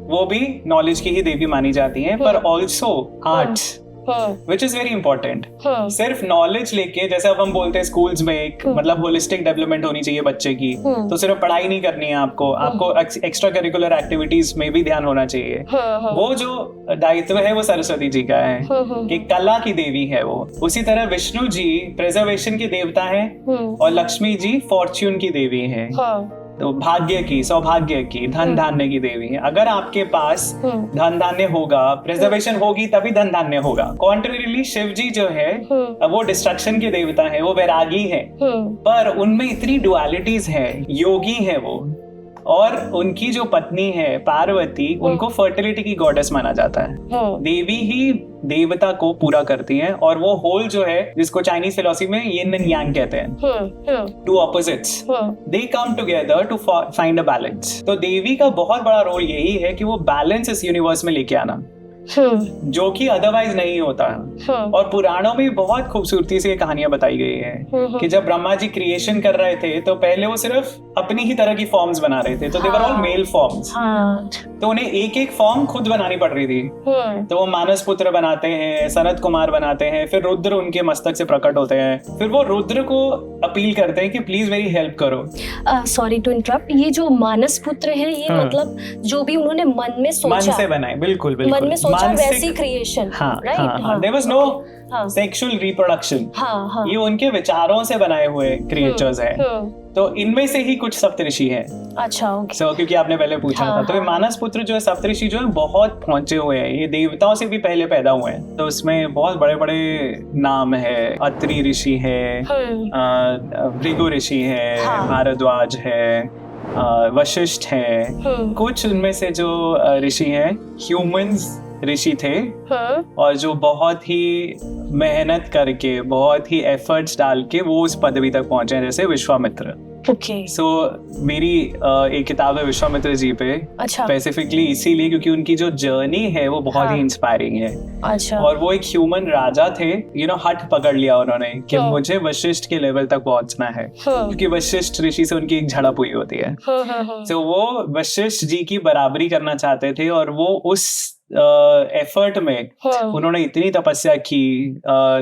वो भी नॉलेज की ही देवी मानी जाती है, पर also arts, which is very important. सिर्फ नॉलेज लेके, जैसे अब हम बोलते हैं स्कूल्स में एक मतलब होलिस्टिक डेवलपमेंट होनी चाहिए बच्चे की, तो सिर्फ पढ़ाई नहीं करनी है आपको एक्स्ट्रा करिकुलर एक्टिविटीज में भी ध्यान होना चाहिए। वो जो दायित्व है वो सरस्वती जी का है कि कला की देवी है वो। उसी तरह विष्णु जी प्रिजर्वेशन के देवता है और लक्ष्मी जी फॉर्च्यून की देवी है, तो भाग्य की, सौभाग्य की, धन धान्य की देवी है। अगर आपके पास धन धान्य होगा, प्रिजर्वेशन होगी, तभी धन धान्य होगा। कॉन्ट्रेरिली शिव जी जो है वो डिस्ट्रक्शन के देवता है, वो वैरागी है, पर उनमें इतनी डुअलिटीज है, योगी है वो। और उनकी जो पत्नी है पार्वती, उनको फर्टिलिटी की गॉडेस माना जाता है। देवी ही देवता को पूरा करती हैं, और वो होल जो है, जिसको चाइनीज फिलॉसफी में यिन एंड यांग कहते हैं, two opposites, they come together to find a balance. तो देवी का बहुत बड़ा रोल यही है कि वो बैलेंस इस यूनिवर्स में लेके आना, जो कि अदरवाइज नहीं होता। और पुराणों में बहुत खूबसूरती से कहानियां बताई गई है कि जब ब्रह्मा जी क्रिएशन कर रहे थे तो पहले वो सिर्फ अपनी ही तरह की फॉर्म्स बना रहे थे, तो दे वर ऑल मेल फॉर्म्स, तो उन्हें एक एक फॉर्म खुद बनानी पड़ रही थी। तो वो मानस पुत्र बनाते हैं, सनत कुमार बनाते हैं, फिर रुद्र उनके मस्तक से प्रकट होते हैं, फिर वो रुद्र को अपील करते हैं कि प्लीज मेरी हेल्प करो। सॉरी टू इंटरप्ट, ये जो मानस पुत्र है ये मतलब जो भी उन्होंने मन में सोचा, मन से बनाए, बिल्कुल बिल्कुल मन में सोचा वैसी creation, right? There was no sexual reproduction, ये उनके विचारों से बनाए हुए क्रिएचर्स हैं। तो इनमें से ही कुछ सप्तऋषि हैं। अच्छा, ओके। क्योंकि आपने पहले पूछा था, तो ये मानस पुत्र जो है, सप्तऋषि जो है, बहुत पहुंचे हुए हैं, ये देवताओं से भी पहले पैदा हुए हैं। तो उसमें बहुत बड़े बड़े नाम है, अत्रि ऋषि है, भृगु ऋषि है, भारद्वाज है, वशिष्ठ है। कुछ उनमें से जो ऋषि हैं ह्यूमंस ऋषि थे, और जो बहुत ही मेहनत करके, बहुत ही एफर्ट्स डाल के वो उस पदवी तक पहुंचे, जैसे विश्वामित्र। सो मेरी एक किताब है विश्वामित्र जी पे, स्पेसिफिकली इसीलिए क्योंकि उनकी जो जर्नी है वो बहुत ही इंस्पायरिंग है। और वो एक ह्यूमन राजा थे, हट पकड़ लिया उन्होंने कि मुझे वशिष्ठ के लेवल तक पहुंचना है, क्योंकि वशिष्ठ ऋषि से उनकी एक झड़प हुई होती है। तो वो वशिष्ठ जी की बराबरी करना चाहते थे, और वो उस एफर्ट में उन्होंने इतनी तपस्या की,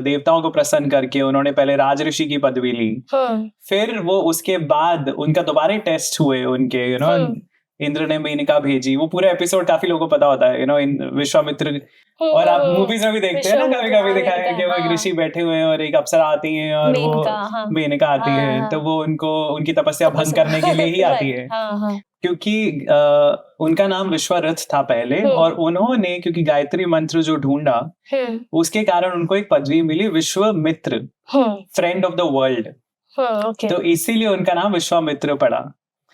देवताओं को प्रसन्न करके उन्होंने पहले राज ऋषि की पदवी ली। फिर वो उसके बाद उनका दोबारा टेस्ट हुए उनके, इंद्र ने मेनका भेजी। वो पूरा एपिसोड काफी लोगों को पता होता है, विश्वामित्र। और आप मूवीज में भी देखते हैं ना, कभी कभी दिखाया है कि वो एक ऋषि बैठे हुए हैं और एक अप्सरा आती है और वो मेनका आती है, तो वो उनकी तपस्या भंग करने के लिए ही आती है, क्योंकि उनका नाम विश्वरथ था पहले, और उन्होंने क्योंकि गायत्री मंत्र जो ढूंढा, उसके कारण उनको एक पदवी मिली, Vishwamitra, friend of the world. तो इसीलिए उनका नाम विश्वामित्र पड़ा।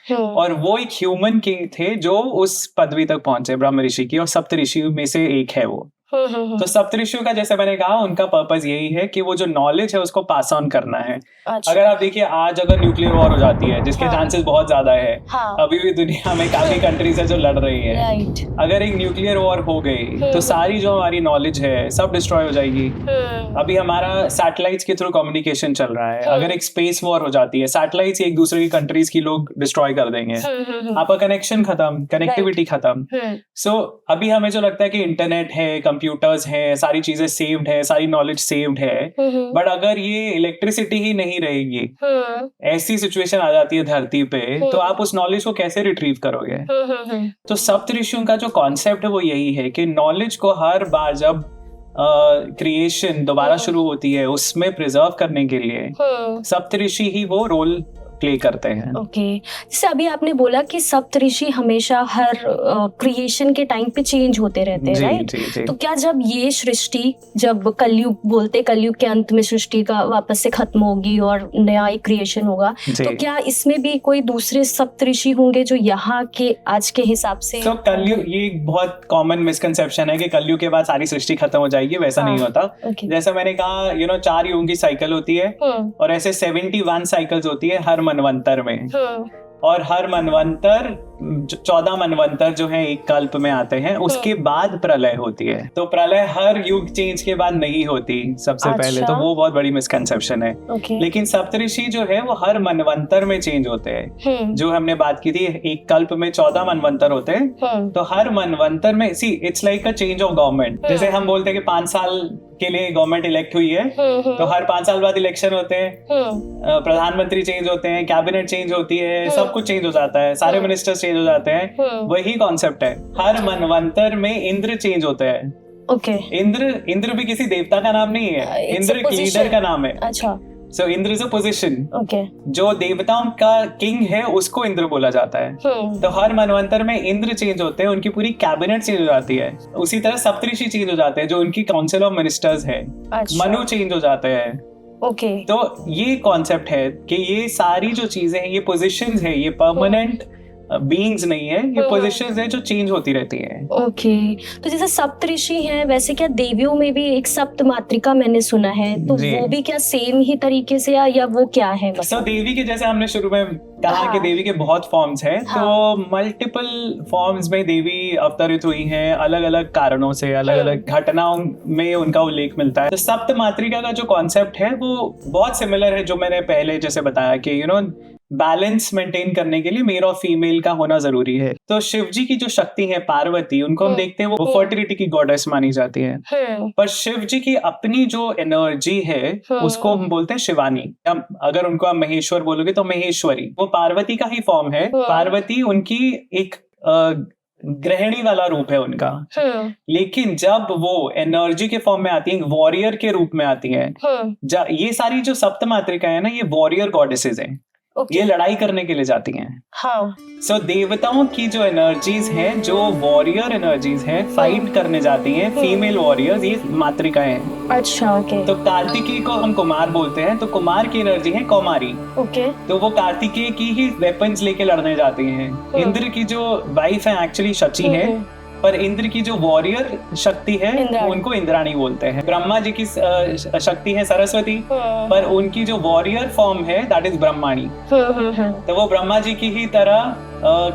और वो एक ह्यूमन किंग थे जो उस पदवी तक पहुंचे, ब्रह्म ऋषि की, और सप्त ऋषियों में से एक है वो। तो सप्तऋषियों का, जैसे मैंने कहा, उनका पर्पस यही है कि वो जो नॉलेज है उसको पास ऑन करना है। अगर आप देखिए, आज अगर न्यूक्लियर वॉर हो जाती है, जिसके चांसेस बहुत ज्यादा है, अभी भी दुनिया में काफी कंट्रीज है जो लड़ रही है, अगर एक न्यूक्लियर वॉर हो गई तो सारी जो हमारी नॉलेज है सब डिस्ट्रॉय हो जाएगी। अभी हमारा सैटेलाइट्स के थ्रू कम्युनिकेशन चल रहा है, अगर एक स्पेस वॉर हो जाती है, सैटेलाइट्स एक दूसरे की कंट्रीज की लोग डिस्ट्रॉय कर देंगे, आपका कनेक्शन खत्म, कनेक्टिविटी खत्म। सो अभी हमें जो लगता है कि इंटरनेट है, कंप्यूटर्स है, सारी चीजें सेव्ड है, सारी नॉलेज सेव्ड है, बट अगर ये इलेक्ट्रिसिटी ही नहीं रहेगी, ऐसी सिचुएशन आ जाती है धरती पे, तो आप उस नॉलेज को कैसे रिट्रीव करोगे? तो सप्तऋषियों का जो कॉन्सेप्ट है वो यही है कि नॉलेज को हर बार जब क्रिएशन दोबारा शुरू होती है, उसमें प्रिजर्व करने के लिए सप्तऋषि ही वो रोल प्ले करते हैं। ओके, जैसे अभी आपने बोला कि सप्तऋषि हमेशा हर क्रिएशन के टाइम पे चेंज होते रहते हैं, राइट? तो क्या जब ये सृष्टि, जब कलयुग बोलते, कलयुग के अंत में सृष्टि का वापस से खत्म होगी और नया एक क्रिएशन होगा, तो क्या इसमें भी कोई दूसरे सप्तऋषि होंगे जो यहाँ के आज के हिसाब से? तो कलयुग, ये एक बहुत कॉमन मिसकंसेप्शन है कि कलयुग के बाद सारी सृष्टि खत्म हो जाएगी, वैसा नहीं होता। जैसा मैंने कहा, 4 युगों की साइकिल होती है, और ऐसे 71 साइकिल्स होती है हर मनवंतर में, और हर मनवंतर 14 मनवंतर जो है एक कल्प में आते हैं, उसके बाद प्रलय होती है। तो प्रलय हर युग चेंज के बाद नहीं होती सबसे पहले, तो वो बहुत बड़ी मिसकंसेप्शन है। लेकिन सप्तऋषि जो है वो हर मनवंतर में चेंज होते हैं। जो हमने बात की थी, एक कल्प में 14 मनवंतर होते हैं, तो हर मनवंतर में see it's like a change of government. जैसे हम बोलते हैं कि 5 साल के लिए गवर्नमेंट इलेक्ट हुई है, तो हर 5 साल बाद इलेक्शन होते हैं, प्रधानमंत्री चेंज होते हैं, कैबिनेट चेंज होती है, सब कुछ चेंज हो जाता है, सारे मिनिस्टर्स चेंज हो जाते हैं। वही कॉन्सेप्ट है, हर मनवंतर में इंद्र चेंज होते हैं। ओके, इंद्र भी किसी देवता का नाम नहीं है, इंद्र एक लीडर का नाम है। अच्छा, so Indra is a position. Okay, जो देवताओं का किंग है उसको इंद्र बोला जाता है। तो हर मनवंतर में इंद्र चेंज होते हैं, उनकी पूरी कैबिनेट चेंज हो जाती है। उसी तरह सप्तऋषि चेंज हो जाते हैं, जो उनकी काउंसिल ऑफ मिनिस्टर्स है। अच्छा, मनु चेंज हो जाते हैं। ओके, तो ये कॉन्सेप्ट है कि ये सारी जो चीजें हैं, ये पोजीशंस है, ये परमानेंट बीइंग्स नहीं है, ये पोजीशंस है जो चेंज होती रहती हैं। ओके, तो जैसे सप्तऋषि हैं, वैसे क्या देवियों में भी एक सप्त मातृका मैंने सुना है, तो वो भी क्या सेम ही तरीके से या वो क्या है? तो देवी के जैसे हमने शुरू में कहा कि देवी के बहुत फॉर्म्स हैं, तो मल्टीपल फॉर्म्स में देवी अवतरित हुई हैं, अलग अलग कारणों से, अलग अलग घटनाओं में उनका उल्लेख मिलता है। तो सप्त मातृका का जो कॉन्सेप्ट है वो बहुत सिमिलर है, जो मैंने पहले जैसे बताया कि बैलेंस मेंटेन करने के लिए मेल और फीमेल का होना जरूरी है। तो शिव जी की जो शक्ति है पार्वती, उनको हम देखते हैं वो फर्टिलिटी की गॉडेस मानी जाती है, पर शिव जी की अपनी जो एनर्जी है उसको हम बोलते हैं शिवानी। अगर उनको आप महेश्वर बोलोगे तो महेश्वरी, वो पार्वती का ही फॉर्म है। पार्वती उनकी एक गृहिणी वाला रूप है उनका, लेकिन जब वो एनर्जी के फॉर्म में आती है, वॉरियर के रूप में आती है, ये सारी जो सप्त मातृका है ना, ये वॉरियर गॉडेसेस हैं। ये लड़ाई करने के लिए जाती हैं। हाँ। सो देवताओं की जो एनर्जीज हैं, जो वॉरियर एनर्जीज हैं, फाइट करने जाती हैं, फीमेल वॉरियर्स, ये मातृकाएं हैं। अच्छा, ओके। तो कार्तिकेय को हम कुमार बोलते हैं, तो कुमार की एनर्जी है कौमारी। ओके, तो वो कार्तिकेय की ही वेपन्स लेके लड़ने जाती हैं। इंद्र की जो वाइफ है एक्चुअली शची है, पर इंद्र की जो वॉरियर शक्ति है उनको इंद्राणी बोलते हैं। ब्रह्मा जी की शक्ति है सरस्वती, पर उनकी जो वॉरियर फॉर्म है दैट इज ब्रह्माणी। तो वो ब्रह्मा जी की ही तरह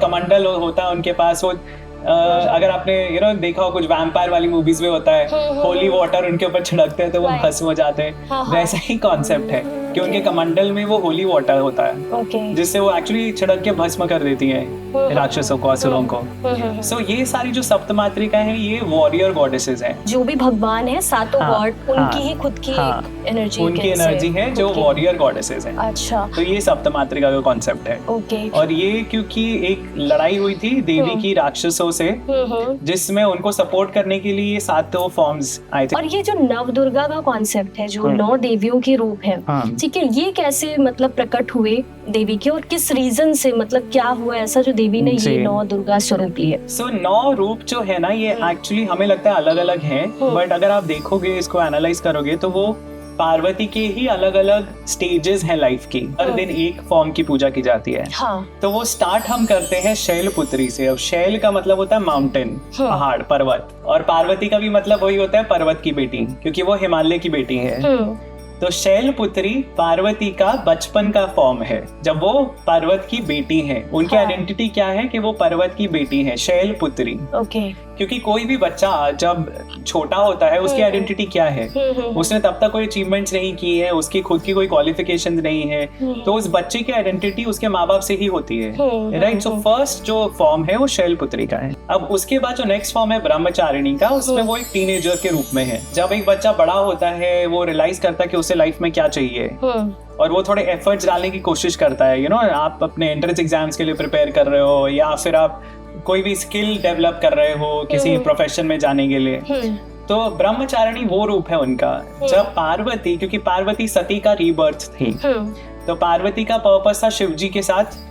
कमंडल होता है उनके पास। वो अगर आपने देखा हो कुछ वैम्पायर वाली मूवीज में होता है, होली वाटर उनके ऊपर छिड़कते हैं तो वो भस्म हो जाते हैं, वैसा ही कॉन्सेप्ट है कि उनके कमंडल में वो होली वाटर होता है, जिससे वो एक्चुअली छिड़क के भस्म कर देती है राक्षसों को, असुरों को। सो ये सारी जो सप्तमातृका है, ये वॉरियर गॉडेसेस हैं। जो भी भगवान है, सातों गॉड, उनकी ही खुद की एनर्जी, उनकी एनर्जी है जो वॉरियर गॉडेसेस हैं। अच्छा, तो ये सप्तमातृका का कॉन्सेप्ट है। और ये क्योंकि एक लड़ाई हुई थी देवी की राक्षसों से, जिसमें उनको सपोर्ट करने के लिए ये सातों फॉर्म्स आए थे। और ये जो नव दुर्गा का कॉन्सेप्ट है, जो 9 देवियों के रूप है, ठीक है, ये कैसे मतलब प्रकट हुए देवी के, और किस रीजन से, मतलब क्या हुआ ऐसा जो देवी ने ये 9 दुर्गा स्वरूप लिए? सो 9 रूप जो है ना, ये एक्चुअली हमें लगता है अलग अलग हैं, बट अगर आप देखोगे, इसको एनालाइज करोगे, तो वो पार्वती के ही अलग अलग स्टेजेस हैं लाइफ की। हर दिन एक फॉर्म की पूजा की जाती है। तो वो स्टार्ट हम करते हैं शैलपुत्री से। अब शैल का मतलब होता है माउंटेन, पहाड़, पर्वत, और पार्वती का भी मतलब वही होता है पर्वत की बेटी, क्योंकि वो हिमालय की बेटी है। तो शैलपुत्री पार्वती का बचपन का फॉर्म है, जब वो पर्वत की बेटी है। उनकी आइडेंटिटी क्या है कि वो पर्वत की बेटी है, शैलपुत्री। क्योंकि कोई भी बच्चा जब छोटा होता है, उसकी आइडेंटिटी क्या है? उसने तब तक कोई अचीवमेंट्स नहीं की है, उसकी खुद की कोई क्वालिफिकेशन नहीं है, तो उस बच्चे की आइडेंटिटी उसके माँ बाप से ही होती है, राइट? सो फर्स्ट जो फॉर्म है वो शैलपुत्री का है। अब उसके बाद जो नेक्स्ट फॉर्म है ब्रह्मचारिणी का, उसमें वो एक टीनेजर के रूप में है। जब एक बच्चा बड़ा होता है, वो रियलाइज करता है कि उसे लाइफ में क्या चाहिए, और वो थोड़े एफर्ट्स डालने की कोशिश करता है। आप अपने एंट्रेंस एग्जाम्स के लिए प्रिपेयर कर रहे हो, या फिर आप कोई भी स्किल डेवलप कर रहे हो किसी प्रोफेशन में जाने के लिए, तो ब्रह्मचारिणी वो रूप है उनका। जब पार्वती, क्योंकि पार्वती सती का रीबर्थ थी, तो पार्वती का पर्पस था शिव जी के साथ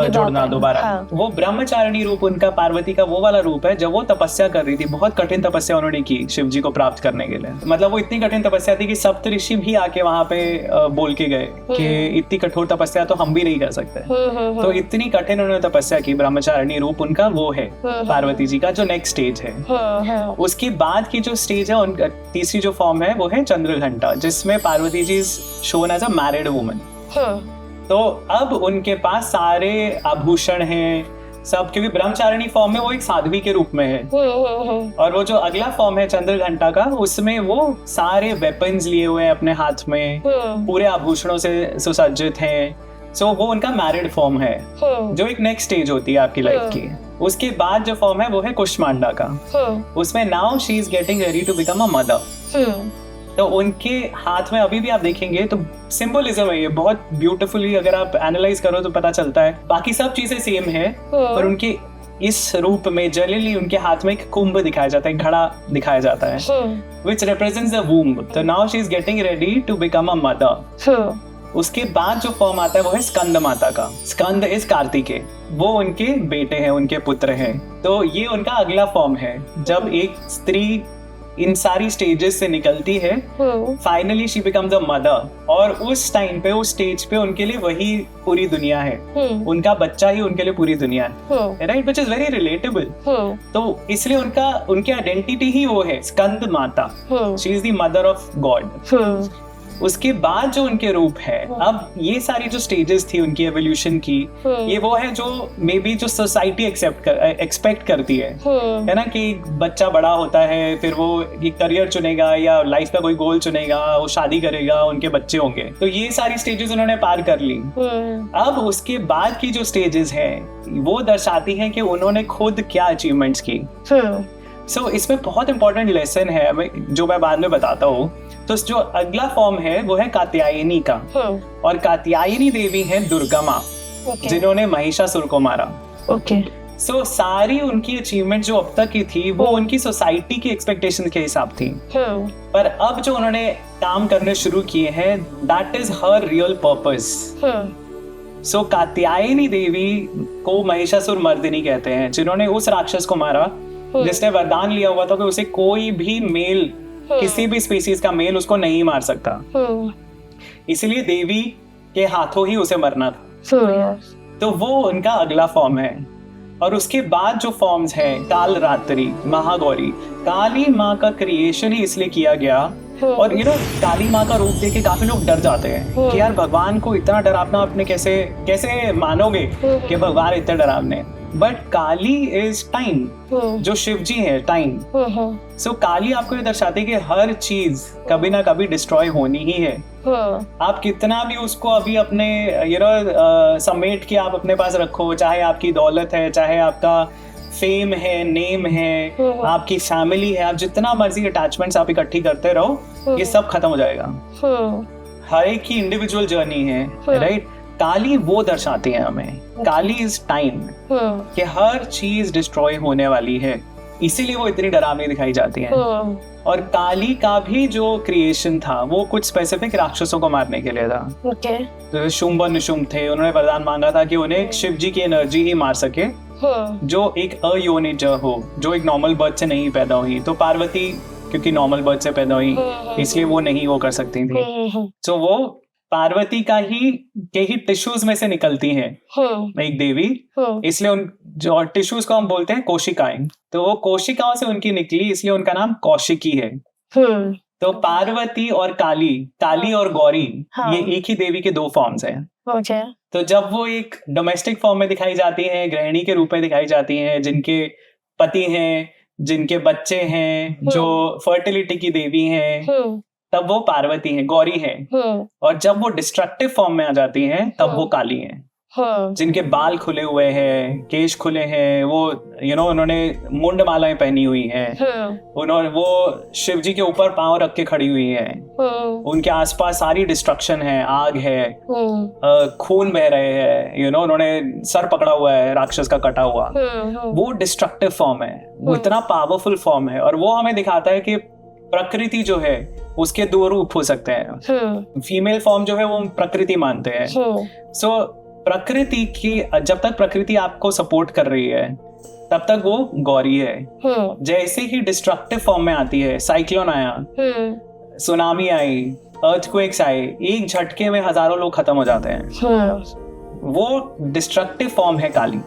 जोड़ना दोबारा। वो ब्रह्मचारिणी रूप उनका, पार्वती का वो वाला रूप है जब वो तपस्या कर रही थी। बहुत कठिन तपस्या उन्होंने की शिव जी को प्राप्त करने के लिए। मतलब वो इतनी कठिन तपस्या थी कि सप्त ऋषि भी आके वहां पे बोल के गए कि इतनी कठोर तपस्या तो हम भी नहीं कर सकते। तो इतनी कठिन उन्होंने तपस्या की। ब्रह्मचारिणी रूप उनका वो है पार्वती जी का, जो नेक्स्ट स्टेज है। उसके बाद की जो स्टेज है, उनका तीसरी जो फॉर्म है वो है चंद्रघंटा, जिसमें Parvati ji is shown as a married woman. तो अब उनके पास सारे आभूषण हैं, सब, क्योंकि ब्रह्मचारिणी फॉर्म में वो एक साध्वी के रूप में है, और वो जो अगला फॉर्म है चंद्रघंटा का, उसमें वो सारे वेपन्स लिए हुए हैं अपने हाथ में, पूरे आभूषणों से सुसज्जित हैं। सो वो उनका मैरिड फॉर्म है, जो एक नेक्स्ट स्टेज होती है आपकी लाइफ की। उसके बाद जो फॉर्म है वो है कुष्मांडा का। उसमें now she is getting ready to become a mother. तो उनके हाथ में अभी भी आप देखेंगे तो सिंबलिज्म है ये बहुत ब्यूटीफुली, अगर आप एनालाइज करो तो पता चलता है। बाकी सब चीजें सेम है, पर उनके इस रूप में जनरली उनके हाथ में एक कुंभ दिखाया जाता है, एक घड़ा दिखाया जाता है, which represents the womb. So now she is getting ready to become a mother. उसके बाद जो फॉर्म आता है वो है स्कंद माता का। स्कंद इज कार्तिकेय, वो उनके बेटे हैं, उनके पुत्र हैं। तो ये उनका अगला फॉर्म है। जब एक स्त्री इन सारी स्टेजेस से निकलती है, finally she becomes a mother, और उस टाइम पे, उस स्टेज पे उनके लिए वही पूरी दुनिया है, उनका बच्चा ही उनके लिए पूरी दुनिया है, right, which is very relatable. तो इसलिए उनकी आइडेंटिटी ही वो है, स्कंद माता, she is the mother of God. उसके बाद जो उनके रूप है, अब ये सारी जो स्टेजेस थी उनकी एवोल्यूशन की, ये वो है जो मे बी जो सोसाइटी एक्सपेक्ट करती है ना, कि बच्चा बड़ा होता है, फिर वो करियर चुनेगा या लाइफ का कोई गोल चुनेगा, वो शादी करेगा, उनके बच्चे होंगे। तो ये सारी स्टेजेस उन्होंने पार कर ली। अब उसके बाद की जो स्टेजेस हैं वो दर्शाती हैं कि उन्होंने खुद क्या अचीवमेंट्स की। सो इसमें बहुत इंपॉर्टेंट लेसन है जो मैं बाद में बताता हूँ। तो जो अगला फॉर्म है वो है कात्यायनी का, और कात्यायनी देवी है दुर्गा माँ, जिन्होंने महिषासुर को मारा। सो सारी उनकी अचीवमेंट जो अब तक की थी वो उनकी सोसाइटी की एक्सपेक्टेशन के हिसाब थी, पर अब जो उन्होंने काम करने शुरू किए हैं, that is her real purpose. So Katyayani देवी को महिषासुर मर्दिनी कहते हैं, जिन्होंने उस राक्षस को मारा जिसने वरदान लिया हुआ था कि उसे कोई भी मेल, किसी भी स्पीसीज का मेल उसको नहीं मार सकता, इसलिए देवी के हाथों ही उसे मरना था। तो वो उनका अगला फॉर्म है। और उसके बाद जो फॉर्म्स हैं, काल रात्रि, महागौरी, काली माँ का क्रिएशन ही इसलिए किया गया। और काली माँ का रूप देख के काफी लोग डर जाते हैं कि यार भगवान को इतना डरावना आपने कैसे मानोगे कि भगवान इतने डरावने। बट काली इज टाइम, जो शिव जी है टाइम। सो काली आपको ये दर्शाती है कि हर चीज कभी ना कभी डिस्ट्रॉय होनी ही है। आप कितना भी उसको अभी अपने समेट के आप अपने पास रखो, चाहे आपकी दौलत है, चाहे आपका फेम है, नेम है, आपकी फैमिली है, आप जितना मर्जी अटैचमेंट्स आप इकट्ठी करते रहो, ये सब खत्म हो जाएगा। हर एक की इंडिविजुअल जर्नी है, राइट। काली वो दर्शाती है हमें, काली इज टाइम, कि हर चीज डिस्ट्रॉय होने वाली है, इसीलिए वो इतनी डरावनी दिखाई जाती है। और काली का भी जो क्रिएशन था वो कुछ स्पेसिफिक राक्षसों को मारने के लिए था। तो शुंभ और निशुंभ थे, उन्होंने वरदान मांगा था कि उन्हें शिव जी की एनर्जी ही मार सके, जो एक अयोनिज हो, जो एक नॉर्मल बर्थ से नहीं पैदा हुई। तो पार्वती क्योंकि नॉर्मल बर्थ से पैदा हुई, इसलिए वो नहीं वो कर सकती थी। तो वो पार्वती का ही टिश्यूज में से निकलती हैं एक देवी, इसलिए उन जो टिश्यूज को हम बोलते हैं कोशिकाएं, तो वो कोशिकाओं से उनकी निकली, इसलिए उनका नाम कौशिकी है। तो पार्वती और काली और गौरी, ये एक ही देवी के दो फॉर्म्स हैं। तो जब वो एक डोमेस्टिक फॉर्म में दिखाई जाती हैं, गृहिणी के रूप में दिखाई जाती हैं, जिनके पति हैं, जिनके बच्चे हैं, जो फर्टिलिटी की देवी हैं, तब वो पार्वती हैं, गौरी हैं। और जब वो डिस्ट्रक्टिव फॉर्म में आ जाती हैं, तब वो काली हैं, जिनके बाल खुले हुए हैं, केश खुले हैं, वो उन्होंने मुंड मालाएं पहनी हुई हैं, उन्होंने वो शिव जी के ऊपर पांव रख के खड़ी हुई हैं, उनके आसपास सारी डिस्ट्रक्शन है, आग है, खून बह रहे हैं, उन्होंने सर पकड़ा हुआ है राक्षस का कटा हुआ। वो डिस्ट्रक्टिव फॉर्म है, वो इतना पावरफुल फॉर्म है, और वो हमें दिखाता है कि प्रकृति जो है उसके दो रूप हो सकते हैं। फीमेल फॉर्म जो है वो प्रकृति मानते हैं। सो प्रकृति की, जब तक प्रकृति आपको सपोर्ट कर रही है तब तक वो गौरी है। जैसे ही डिस्ट्रक्टिव फॉर्म में आती है, साइक्लोन आया, सुनामी आई, अर्थक्वेक्स आए, एक झटके में हजारों लोग खत्म हो जाते हैं, वो डिस्ट्रक्टिव फॉर्म है काली।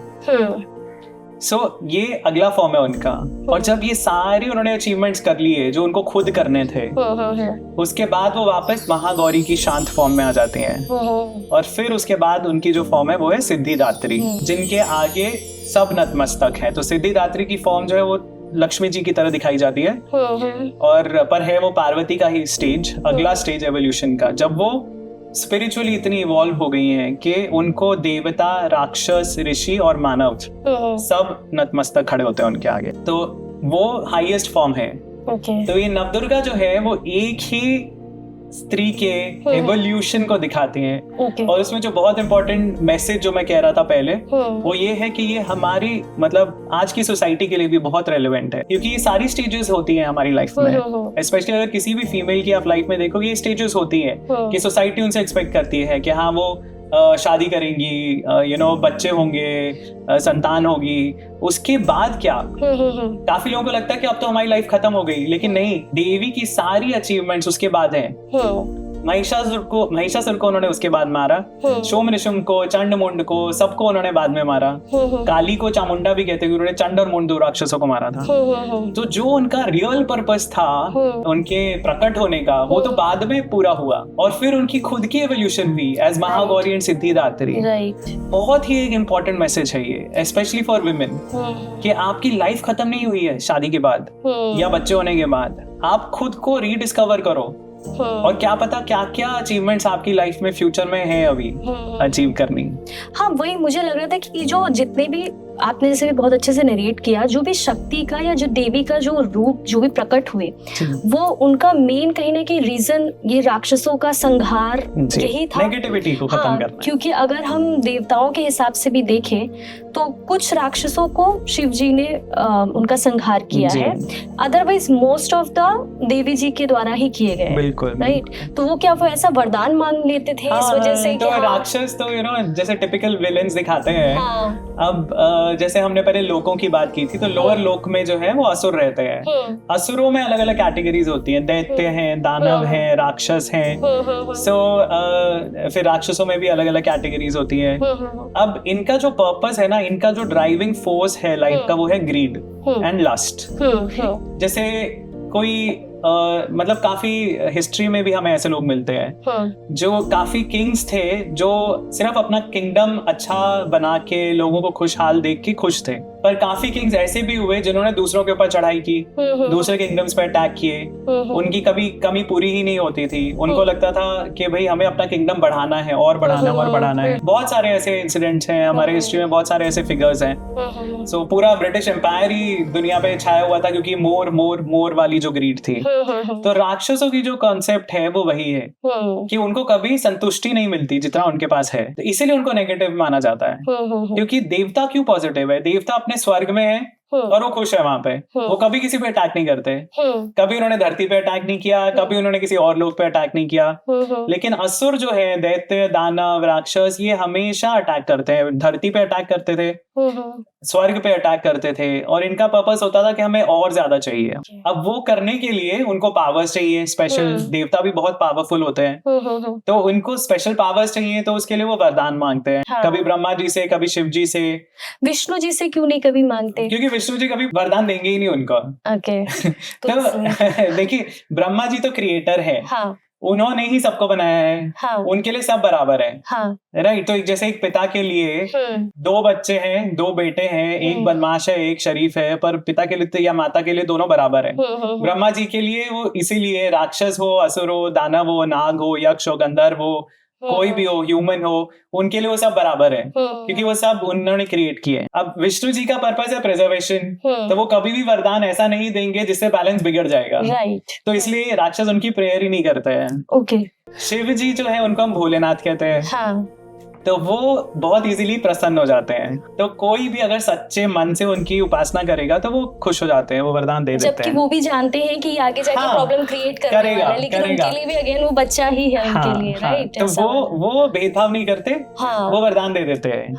सो ये अगला फॉर्म है उनका। और जब ये सारे उन्होंने अचीवमेंट्स कर लिए जो उनको खुद करने थे, उसके बाद वो वापस महागौरी की शांत फॉर्म में आ जाती हैं। और फिर उसके बाद उनकी जो फॉर्म है वो है सिद्धिदात्री, जिनके आगे सब नतमस्तक है। तो सिद्धिदात्री की फॉर्म जो है वो लक्ष्मी जी की तरह दिखाई जाती है, और पर है वो पार्वती का ही स्टेज, अगला स्टेज एवोल्यूशन का, जब वो स्पिरिचुअली इतनी इवॉल्व हो गई हैं कि उनको देवता, राक्षस, ऋषि और मानव सब नतमस्तक खड़े होते हैं उनके आगे। तो वो हाईएस्ट फॉर्म है। तो ये नवदुर्गा जो है वो एक ही स्त्री के एवोल्यूशन को दिखाती हैं। और उसमें जो बहुत इंपॉर्टेंट मैसेज जो मैं कह रहा था पहले, वो ये है कि ये हमारी मतलब आज की सोसाइटी के लिए भी बहुत रेलेवेंट है, क्योंकि ये सारी स्टेजेस होती हैं हमारी लाइफ में। स्पेशली अगर किसी भी फीमेल की आप लाइफ में देखोगे, ये स्टेजेस होती हैं कि सोसाइटी उनसे एक्सपेक्ट करती है कि हाँ वो शादी करेंगी, बच्चे होंगे, संतान होगी, उसके बाद क्या। काफी लोगों को लगता है कि अब तो हमारी लाइफ खत्म हो गई, लेकिन नहीं, देवी की सारी अचीवमेंट्स उसके बाद हैं। महिषासुर को उन्होंने उसके बाद मारा, सोम निशुम्भ को, चंड मुंड को, सबको उन्होंने बाद में मारा। काली को चामुंडा भी कहते हैं, उन्होंने चंड और मुंड राक्षसों को मारा था। तो जो उनका रियल पर्पस था उनके प्रकट होने का, वो तो बाद में पूरा हुआ। और फिर उनकी खुद की एवोल्यूशन हुई एज महागौरी एंड सिद्धिदात्री। बहुत ही एक इम्पोर्टेंट मैसेज है ये, स्पेशली फॉर विमेन, कि आपकी लाइफ खत्म नहीं हुई है शादी के बाद या बच्चे होने के बाद। आप खुद को रीडिस्कवर करो, और क्या पता क्या क्या अचीवमेंट्स आपकी लाइफ में फ्यूचर में है अभी अचीव करनी। हाँ, वही मुझे लग रहा था कि जो जितने भी आपने जैसे भी बहुत अच्छे से नरेट किया, जो भी शक्ति का या जो देवी का जो रूप जो भी प्रकट हुए, वो उनका मेन कहीं ना कहीं रीजन ये राक्षसों का संहार यही था, नेगेटिविटी को खत्म करना। क्योंकि अगर हम देवताओं के हिसाब से भी देखें तो कुछ राक्षसों को शिव जी ने उनका संहार किया है, अदरवाइज मोस्ट ऑफ द देवी जी के द्वारा ही किए गए। बिल्कुल, राइट। तो वो क्या वो ऐसा वरदान मांग लेते थे इस वजह से? तो राक्षस तो जैसे टिपिकल विलेन्स दिखाते हैं। अब जैसे हमने पहले लोकों की बात की थी, तो लोअर लोक में जो है वो असुर रहते हैं। असुरों में अलग अलग कैटेगरीज होती हैं, दैत्य हैं, दानव हैं, राक्षस हैं। फिर राक्षसों में भी अलग अलग कैटेगरीज होती हैं। अब इनका जो पर्पस है ना, इनका जो ड्राइविंग फोर्स है लाइफ का, वो है ग्रीड एंड लस्ट। जैसे कोई मतलब काफी हिस्ट्री में भी हमें ऐसे लोग मिलते हैं जो काफी किंग्स थे, जो सिर्फ अपना किंगडम अच्छा बना के लोगों को खुशहाल देख के खुश थे। पर काफी किंग्स ऐसे भी हुए जिन्होंने दूसरों के ऊपर चढ़ाई की, दूसरे किंगडम्स पर अटैक किए। उनकी कभी कमी पूरी ही नहीं होती थी। उनको लगता था कि भाई हमें अपना किंगडम बढ़ाना है और बढ़ाना और बढ़ाना है। बहुत सारे ऐसे इंसिडेंट्स हैं हमारे हिस्ट्री में, बहुत सारे ऐसे फिगर्स हैं। सो पूरा ब्रिटिश एम्पायर ही दुनिया पे छाया हुआ था, क्योंकि मोर वाली जो ग्रीड थी। तो राक्षसों की जो कॉन्सेप्ट है वो वही है कि उनको कभी संतुष्टि नहीं मिलती जितना उनके पास है, तो इसीलिए उनको नेगेटिव माना जाता है। क्योंकि देवता क्यों पॉजिटिव है? देवता अपने स्वर्ग में है और वो खुश है वहां पे। वो कभी किसी पे अटैक नहीं करते। कभी उन्होंने धरती पे अटैक नहीं किया, कभी उन्होंने किसी और लोग पे अटैक नहीं किया। लेकिन असुर जो है, दैत्य, दानव, राक्षस, ये हमेशा अटैक करते हैं। धरती पे अटैक करते थे, स्वर्ग पे अटैक करते थे, और इनका पर्पस होता था कि हमें और ज्यादा चाहिए। अब वो करने के लिए उनको पावर्स चाहिए स्पेशल। देवता भी बहुत पावरफुल होते हैं, तो उनको स्पेशल पावर्स चाहिए, तो उसके लिए वो वरदान मांगते हैं। कभी ब्रह्मा जी से, कभी शिव जी से। विष्णु जी से क्यों नहीं कभी मांगते? क्योंकि विष्णु जी कभी वरदान देंगे ही नहीं उनको। तो देखिए, ब्रह्मा जी तो क्रिएटर है, उन्होंने ही सबको बनाया है। उनके लिए सब बराबर है। राइट। तो जैसे एक पिता के लिए दो बच्चे हैं, दो बेटे हैं, एक बदमाश है, एक शरीफ है, पर पिता के लिए या माता के लिए दोनों बराबर है। ब्रह्मा जी के लिए वो इसीलिए राक्षस हो, असुर हो, दानव हो, नाग हो, यक्ष हो, गंधर्व हो, कोई भी हो, ह्यूमन हो, उनके लिए वो सब बराबर है, क्योंकि वो सब उन्होंने क्रिएट किए। अब विष्णु जी का पर्पस है प्रिजर्वेशन, तो वो कभी भी वरदान ऐसा नहीं देंगे जिससे बैलेंस बिगड़ जाएगा। तो इसलिए राक्षस उनकी प्रेयर ही नहीं करते हैं। शिव जी जो है उनको हम भोलेनाथ कहते हैं। तो वो बहुत इजीली प्रसन्न हो जाते हैं। तो कोई भी अगर सच्चे मन से उनकी उपासना करेगा तो वो खुश हो जाते हैं, वो वरदान दे देते हैं। जबकि वो भी जानते हैं कि आगे जाके प्रॉब्लम क्रिएट करेगा, लेकिन उनके लिए भी अगेन वो बच्चा ही है उनके लिए। राइट। तो वो भेदभाव नहीं करते, वो वरदान दे देते हैं।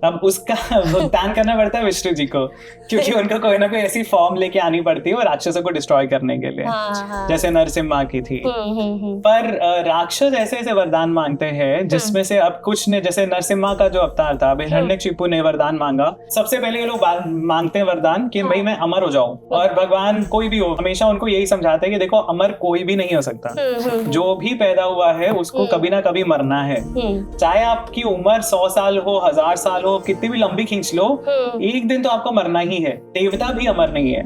अब उसका भुगतान करना पड़ता है विष्णु जी को, क्योंकि उनको कोई ना कोई ऐसी फॉर्म लेके आनी पड़ती है वो राक्षसों को डिस्ट्रॉय करने के लिए, जैसे नरसिम्हा की थी। पर राक्षस ऐसे ऐसे वरदान मांगते हैं जिसमें से अब कुछ ने जैसे नरसिम्हा का जो अवतार था, हिरण्यकशिपु ने वरदान मांगा। सबसे पहले ये लोग मांगते हैं वरदान कि भाई मैं अमर हो जाऊं, और भगवान कोई भी हो हमेशा उनको यही समझाते हैं कि देखो अमर कोई भी नहीं हो सकता, जो भी पैदा हुआ है उसको कभी ना कभी मरना है। चाहे आपकी उम्र 100 साल हो, 1000 साल हो, कितनी भी लंबी खींच लो, एक दिन तो आपको मरना ही है। देवता भी अमर नहीं है।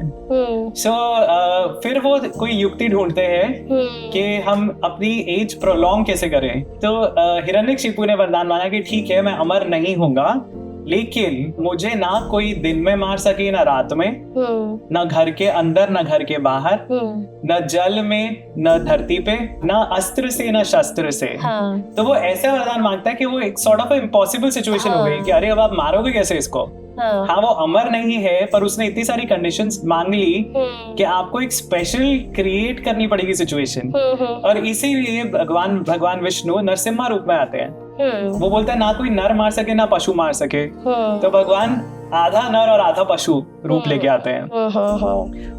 फिर वो कोई युक्ति ढूंढते हैं कि हम अपनी एज प्रोलॉन्ग कैसे करें। तो हिरण्यकशिपु ने वरदान मांगा कि ठीक है मैं अमर नहीं होऊंगा, लेकिन मुझे ना कोई दिन में मार सके ना रात में, ना घर के अंदर ना घर के बाहर, न जल में न धरती पे, ना अस्त्र से ना शस्त्र से। तो वो ऐसा वरदान मांगता है कि वो एक सॉर्ट ऑफ इम्पॉसिबल सिचुएशन हो गई कि अरे अब आप मारोगे कैसे इसको। हाँ वो अमर नहीं है, पर उसने इतनी सारी कंडीशंस मांग ली कि आपको एक स्पेशल क्रिएट करनी पड़ेगी सिचुएशन। और इसीलिए भगवान विष्णु नरसिम्हा रूप में आते हैं। वो बोलता है ना कोई नर मार सके ना पशु मार सके, तो भगवान आधा नर और आधा पशु रूप लेके आते हैं।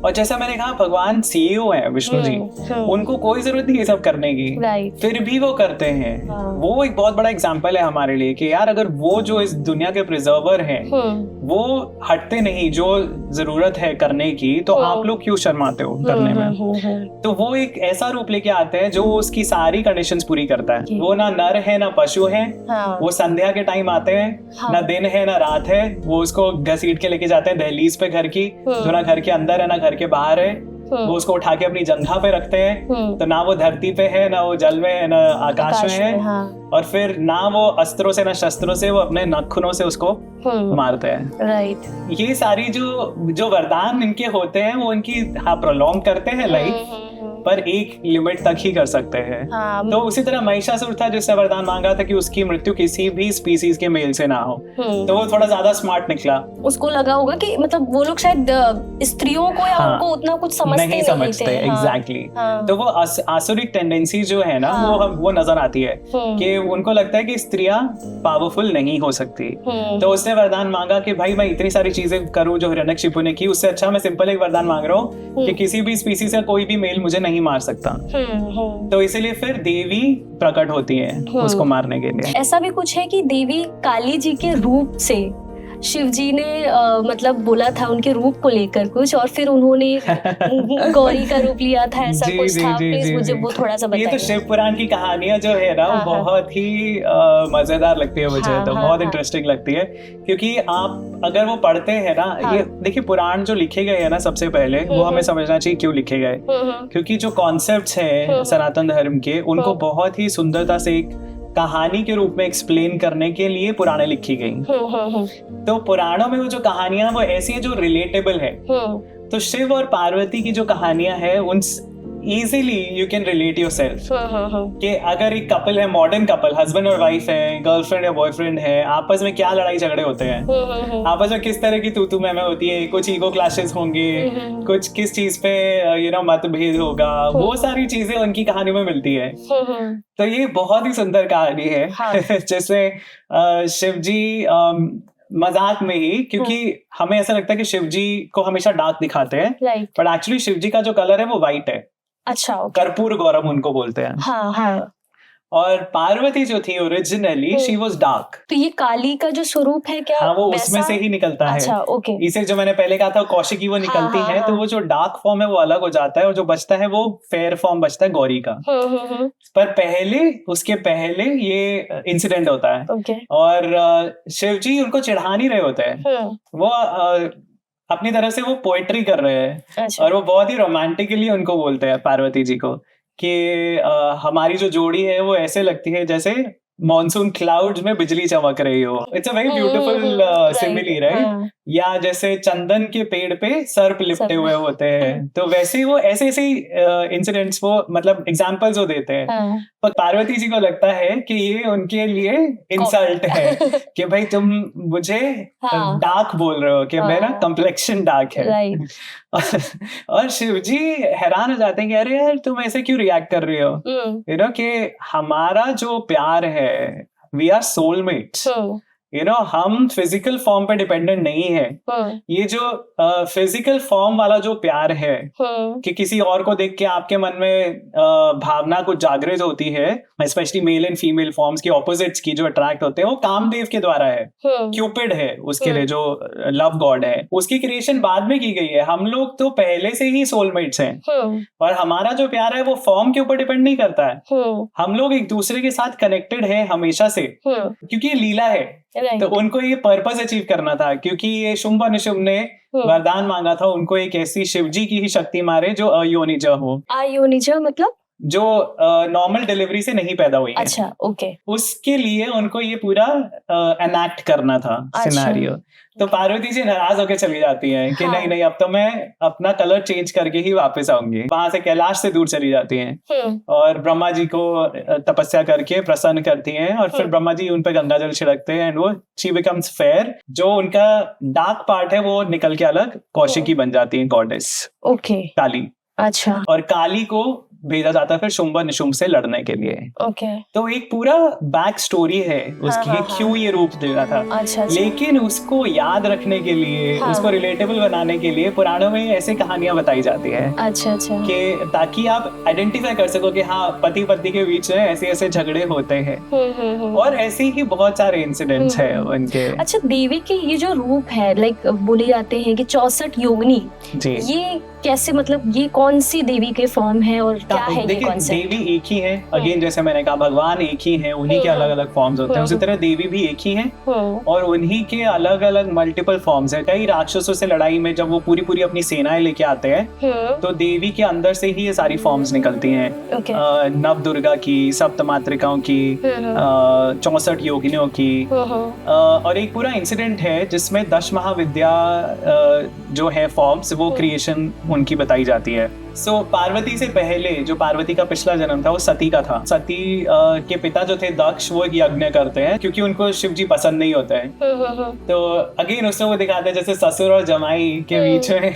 और जैसा मैंने कहा भगवान सीईओ है विष्णु जी, उनको कोई जरूरत नहीं ये सब करने की, फिर भी वो करते हैं। वो एक बहुत बड़ा एग्जाम्पल है हमारे लिए कि यार अगर वो जो इस दुनिया के प्रिजर्वर हैं वो हटते नहीं जो जरूरत है करने की, तो आप लोग क्यों शर्माते हो करने में। तो वो एक ऐसा रूप लेके आते हैं जो उसकी सारी कंडीशंस पूरी करता है। वो ना नर है ना पशु है, वो संध्या के टाइम आते हैं, ना दिन है ना रात है, वो उसको घसीट के लेके जाते हैं दहलीज पे घर की, जो ना घर के अंदर है ना घर के बाहर है। वो उसको उठा के अपनी जंघा पे रखते हैं, तो ना वो धरती पे है ना वो जल में है ना आकाश में है। और फिर ना वो अस्त्रों से ना शस्त्रों से, वो अपने नाखूनों से उसको मारते हैं। राइट। ये सारी जो वरदान इनके होते हैं वो इनकी प्रोलॉन्ग करते हैं लाइफ, पर एक लिमिट तक ही कर सकते हैं। तो उसी तरह महिषासुर था जिसने वरदान मांगा था कि उसकी मृत्यु किसी भी स्पीसीज के मेल से ना हो, तो वो थोड़ा ज्यादा स्मार्ट निकला। उसको लगा होगा कि मतलब वो लोग शायद स्त्रियों को या उनको उतना कुछ नहीं समझते। एग्जैक्टली। तो वो आसुरिक टेंडेंसी जो है ना वो नजर आती है कि उनको लगता है कि स्त्रियां पावरफुल नहीं हो सकती। तो उसने वरदान मांगा कि भाई मैं इतनी सारी चीजें करूं जो हिरण्यकशिपु ने की, उससे अच्छा मैं सिंपल एक वरदान मांग रहा हूँ कि किसी भी स्पीसीज का कोई भी मेल मुझे नहीं मार सकता। तो इसीलिए फिर देवी प्रकट होती है उसको मारने के लिए। ऐसा भी कुछ है कि देवी काली जी के रूप से शिव जी ने मतलब बोला था उनके रूप को लेकर कुछ, और फिर उन्होंने गौरी का रूप लिया था, ऐसा कुछ था। प्लीज मुझे वो थोड़ा सा बताइए। ये तो शिव पुराण की कहानियां जो है ना वो बहुत ही मजेदार लगती है मुझे। तो बहुत इंटरेस्टिंग लगती है, क्योंकि आप अगर वो पढ़ते हैं ना, ये देखिए पुराण जो लिखे गए हैं ना सबसे पहले वो हमें समझना चाहिए क्यों लिखे गए। क्योंकि जो कॉन्सेप्ट्स हैं सनातन धर्म के उनको बहुत ही सुंदरता से एक कहानी के रूप में एक्सप्लेन करने के लिए पुराणे लिखी गई। तो पुराणों में वो जो कहानियां वो ऐसी है जो रिलेटेबल है। तो शिव और पार्वती की जो कहानियां हैं उन easily you can relate yourself कि अगर एक कपल है, मॉडर्न कपल, हस्बैंड और वाइफ है, गर्लफ्रेंड या बॉयफ्रेंड है, आपस में क्या लड़ाई झगड़े होते हैं, आपस में किस तरह की तू मैं होती है, कुछ ईगो क्लैशेस होंगे, कुछ किस चीज पे मतभेद होगा, वो सारी चीजें उनकी कहानी में मिलती है। तो ये बहुत ही सुंदर कहानी है। जैसे शिव जी मजाक में ही, क्योंकि हमें ऐसा लगता है कि शिव जी को हमेशा डार्क दिखाते हैं, बट एक्चुअली शिव जी का जो कलर है वो व्हाइट है। अच्छा, कर्पूर गौरम उनको बोलते हैं। हाँ। और पार्वती जो थी ओरिजिनली शी वाज डार्क। तो ये काली का जो स्वरूप है क्या? हाँ, वो उसमें से ही निकलता है। अच्छा, ओके। इसे जो मैंने पहले कहा था कौशिकी वो निकलती है, तो वो जो डार्क फॉर्म है वो अलग हो जाता है, और जो बचता है वो फेयर फॉर्म बचता है गौरी का। पर उसके पहले ये इंसिडेंट होता है। और शिव जी उनको चिढ़ा नहीं रहे होते हैं, वो अपनी तरफ से वो पोएट्री कर रहे हैं। और वो बहुत ही रोमांटिकली उनको बोलते हैं पार्वती जी को कि हमारी जो जोड़ी है वो ऐसे लगती है जैसे मॉनसून क्लाउड्स में बिजली चमक रही हो। It's a very beautiful simile, right? या जैसे चंदन के पेड़ पे सर्प लिपटे हुए होते हैं, तो वैसे ही वो ऐसे इंसिडेंट्स वो मतलब एग्जांपल्स वो देते हैं। पर पार्वती जी को लगता है कि ये उनके लिए इंसल्ट है कि भाई तुम मुझे डार्क बोल रहे हो, कि मेरा कम्प्लेक्शन डार्क है। और शिव जी हैरान हो जाते हैं कि अरे यार तुम ऐसे क्यों रिएक्ट कर रही हो, कि हमारा जो प्यार है, वी आर सोलमेट्स। हम फिजिकल फॉर्म पे डिपेंडेंट नहीं है। ये जो फिजिकल फॉर्म वाला जो प्यार है कि किसी और को देख के आपके मन में भावना कुछ जागृत होती है, specially male and female forms की ऑपोजिट्स की जो अट्रैक्ट होते हैं, वो कामदेव के द्वारा है। क्यूपिड है उसके लिए, जो लव गॉड है, उसकी क्रिएशन बाद में की गई है। हम लोग तो पहले से ही सोलमेट्स हैं और हमारा जो प्यार है वो फॉर्म के ऊपर डिपेंड नहीं करता है। हम लोग एक दूसरे के साथ कनेक्टेड है हमेशा से, क्योंकि ये लीला है। तो उनको ये पर्पस अचीव करना था, क्योंकि ये शुंभ और निशुंभ ने वरदान मांगा था उनको एक ऐसी शिवजी की ही शक्ति मारे जो अयोनिज हो। अयोनिज मतलब जो नॉर्मल डिलीवरी से नहीं पैदा हुई है। अच्छा, ओके। उसके लिए उनको ये पूरा एनैक्ट करना था सिनेरियो। तो पार्वती जी नाराज होकर चली जाती हैं कि नहीं नहीं, अब तो मैं अपना कलर चेंज करके ही वापस आऊंगी। वहां से कैलाश से दूर चली जाती हैं और ब्रह्मा जी को तपस्या करके प्रसन्न करती हैं और फिर ब्रह्मा जी उन पे गंगा जल छिड़कते हैं एंड वो शी बिकम्स फेयर। जो उनका डार्क पार्ट है वो निकल के अलग कौशिकी बन जाती है, गॉडेस। ओके, काली। अच्छा। और काली को भेजा जाता है फिर शुंभ निशुंभ से लड़ने के लिए। ओके। तो एक पूरा बैक स्टोरी है उसकी, क्यों ये रूप देना था। अच्छा। लेकिन उसको याद रखने के लिए, उसको रिलेटेबल बनाने के लिए पुराणों में ऐसे कहानियां बताई जाती है। अच्छा अच्छा। कि ताकि आप आइडेंटिफाई कर सको कि हाँ, पति पत्नी के बीच में ऐसे ऐसे झगड़े होते हैं और ऐसे ही बहुत सारे इंसिडेंट्स है उनके। अच्छा, देवी के ये जो रूप है, लाइक बोले जाते हैं कि 64 योगिनी, ये कैसे, मतलब ये कौन सी देवी के फॉर्म है और क्या है ये कॉन्सेप्ट? देवी एक ही है, अगेन जैसे मैंने कहा, भगवान एक ही है, उन्हीं के अलग अलग फॉर्म्स होते हैं। उसी तरह देवी भी एक ही है और उन्हीं के अलग अलग मल्टीपल फॉर्म्स है। कई राक्षसों से लड़ाई में जब वो पूरी पूरी अपनी सेनाएं लेके आते हैं तो देवी के अंदर से ही ये सारी फॉर्म्स निकलती हैं। नव दुर्गा की, सप्त मातृकाओं की, 64 योगिनियों की। और एक पूरा इंसिडेंट है जिसमें 10 महाविद्या जो है फॉर्म्स, वो क्रिएशन उनकी बताई जाती है। सो पार्वती से पहले जो पार्वती का पिछला जन्म था वो सती का था। सती के पिता जो थे दक्ष, वो एक यज्ञ करते हैं क्योंकि उनको शिव जी पसंद नहीं होते हैं। तो अगेन उसमें वो दिखाते हैं जैसे ससुर और जमाई के बीच में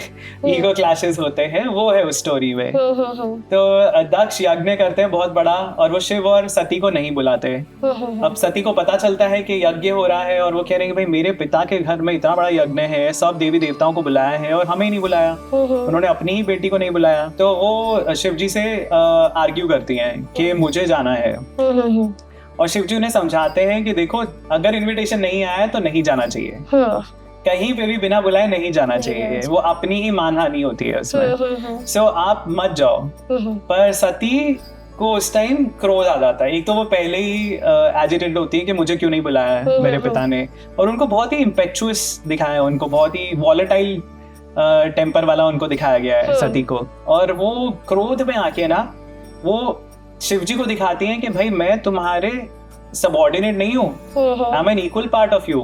ईगो क्लैशेस होते हैं, वो है उस स्टोरी में। तो दक्ष यज्ञ करते हैं बहुत बड़ा और वो शिव और सती को नहीं बुलाते। अब सती को पता चलता है कि यज्ञ हो रहा है और वो कह रहे हैं कि भाई मेरे पिता के घर में इतना बड़ा यज्ञ है, सब देवी देवताओं को बुलाया है और हमें नहीं बुलाया, उन्होंने अपनी ही बेटी को नहीं बुलाया। तो वो शिव जी से आर्ग्यू करती हैं कि मुझे जाना है और शिव जी उन्हें समझाते हैं कि देखो, अगर इनविटेशन नहीं आया तो नहीं जाना चाहिए, कहीं पे भी बिना बुलाए नहीं जाना चाहिए, वो अपनी ही मानहानि होती है उसमें। सो आप मत जाओ। पर सती को उस टाइम क्रोध आ जाता है। एक तो वो पहले ही एजिटेटेड होती है कि मुझे क्यों नहीं बुलाया है मेरे पिता ने, और उनको बहुत ही इम्पेक्चुअस दिखाया, उनको बहुत ही वॉलेटाइल टेम्पर वाला उनको दिखाया गया है सती को। और वो क्रोध में आके ना वो शिवजी को दिखाती हैं कि भाई मैं तुम्हारे सबऑर्डिनेट नहीं हूँ, I am an equal part of you,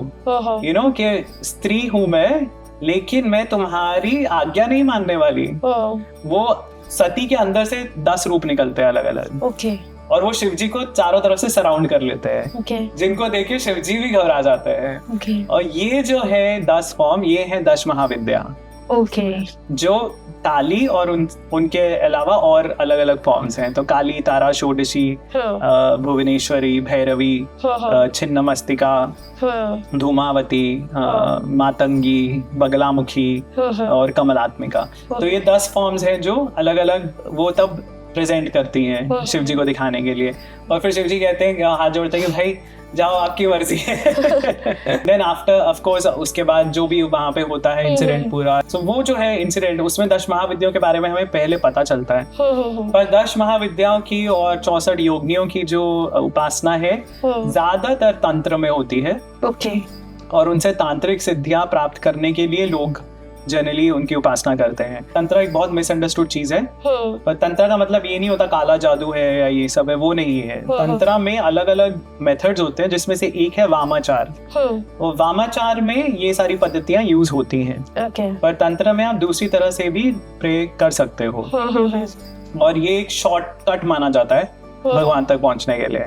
you know, कि स्त्री हूँ मैं, लेकिन मैं तुम्हारी आज्ञा नहीं मानने वाली। वो सती के अंदर से 10 रूप निकलते हैं अलग अलग। और वो शिवजी को चारों तरफ से सराउंड कर लेते हैं, जिनको देखे शिवजी भी घबरा जाते हैं। और ये जो है 10 फॉर्म, ये है 10 महाविद्या। जो काली और उनके अलावा और अलग अलग फॉर्म्स हैं। तो काली, तारा, षोडशी, भुवनेश्वरी, भैरवी, छिन्नमस्तिका, धूमावती, मातंगी, बगलामुखी और कमलात्मिका। तो ये 10 फॉर्म्स हैं जो अलग अलग वो तब प्रेजेंट करती हैं शिव जी को दिखाने के लिए। और फिर शिव जी कहते हैं, हाथ जोड़ते हैं कि भाई जाओ, आपकी मर्जी है। देन आफ्टर ऑफ कोर्स उसके बाद जो भी वहाँ पे होता है इंसिडेंट पूरा, तो वो जो है इंसिडेंट, उसमें 10 महाविद्याओं के बारे में हमें पहले पता चलता है। पर 10 महाविद्याओं की और 64 योगिनियों की जो उपासना है ज्यादातर तंत्र में होती है। और उनसे तांत्रिक सिद्धियां प्राप्त करने के लिए लोग जनरली उनकी उपासना करते हैं। तंत्र एक बहुत मिसअंडरस्टूड चीज है। पर तंत्र का मतलब ये नहीं होता काला जादू है या ये सब है, वो नहीं है। तंत्र में अलग अलग मेथड्स होते हैं, जिसमें से एक है वामाचार। और वामाचार में ये सारी पद्धतियां यूज होती हैं। पर तंत्र में आप दूसरी तरह से भी प्रे कर सकते हो और ये एक शॉर्टकट माना जाता है भगवान तक पहुंचने के लिए।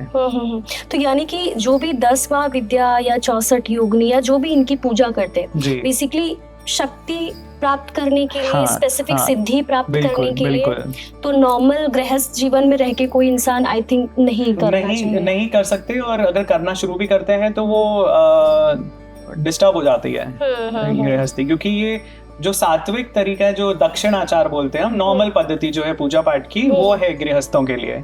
तो यानी कि जो भी 10 महाविद्या या 64 योगिनी या जो भी इनकी पूजा करते हैं, बेसिकली शक्ति प्राप्त करने के लिए, स्पेसिफिक सिद्धि प्राप्त करने के लिए, तो नॉर्मल गृहस्थ जीवन में रह के कोई इंसान आई थिंक नहीं कर सकते। और अगर करना शुरू भी करते हैं तो वो डिस्टर्ब हो जाती है गृहस्थी, क्योंकि ये जो सात्विक तरीका है, जो दक्षिण आचार बोलते हैं हम, नॉर्मल पद्धति जो है पूजा पाठ की, वो है गृहस्थों के लिए।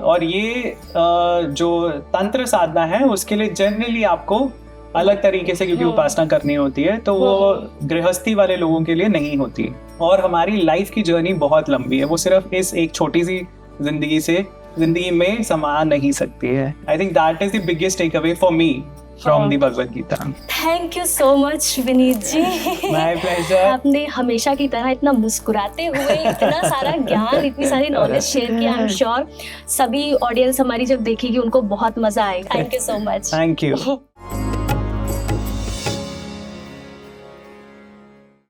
और ये जो तंत्र साधना है उसके लिए जनरली आपको अलग तरीके से क्योंकि उपासना करनी होती है, तो वो गृहस्थी वाले लोगों के लिए नहीं होती। और हमारी लाइफ की जर्नी बहुत लंबी है, वो सिर्फ इस एक छोटी सी जिंदगी में समा नहीं सकती है। I think that is the biggest take away for me from the Bhagavad Gita. Thank you so much Vineet ji. My pleasure. आपने हमेशा की तरह इतना मुस्कुराते हुए इतना सारा ज्ञान, इतनी सारी नॉलेज शेयर किया। आई एम श्योर सभी ऑडियंस हमारी जब देखेगी उनको बहुत मजा आएगा। Thank you so much. Thank you.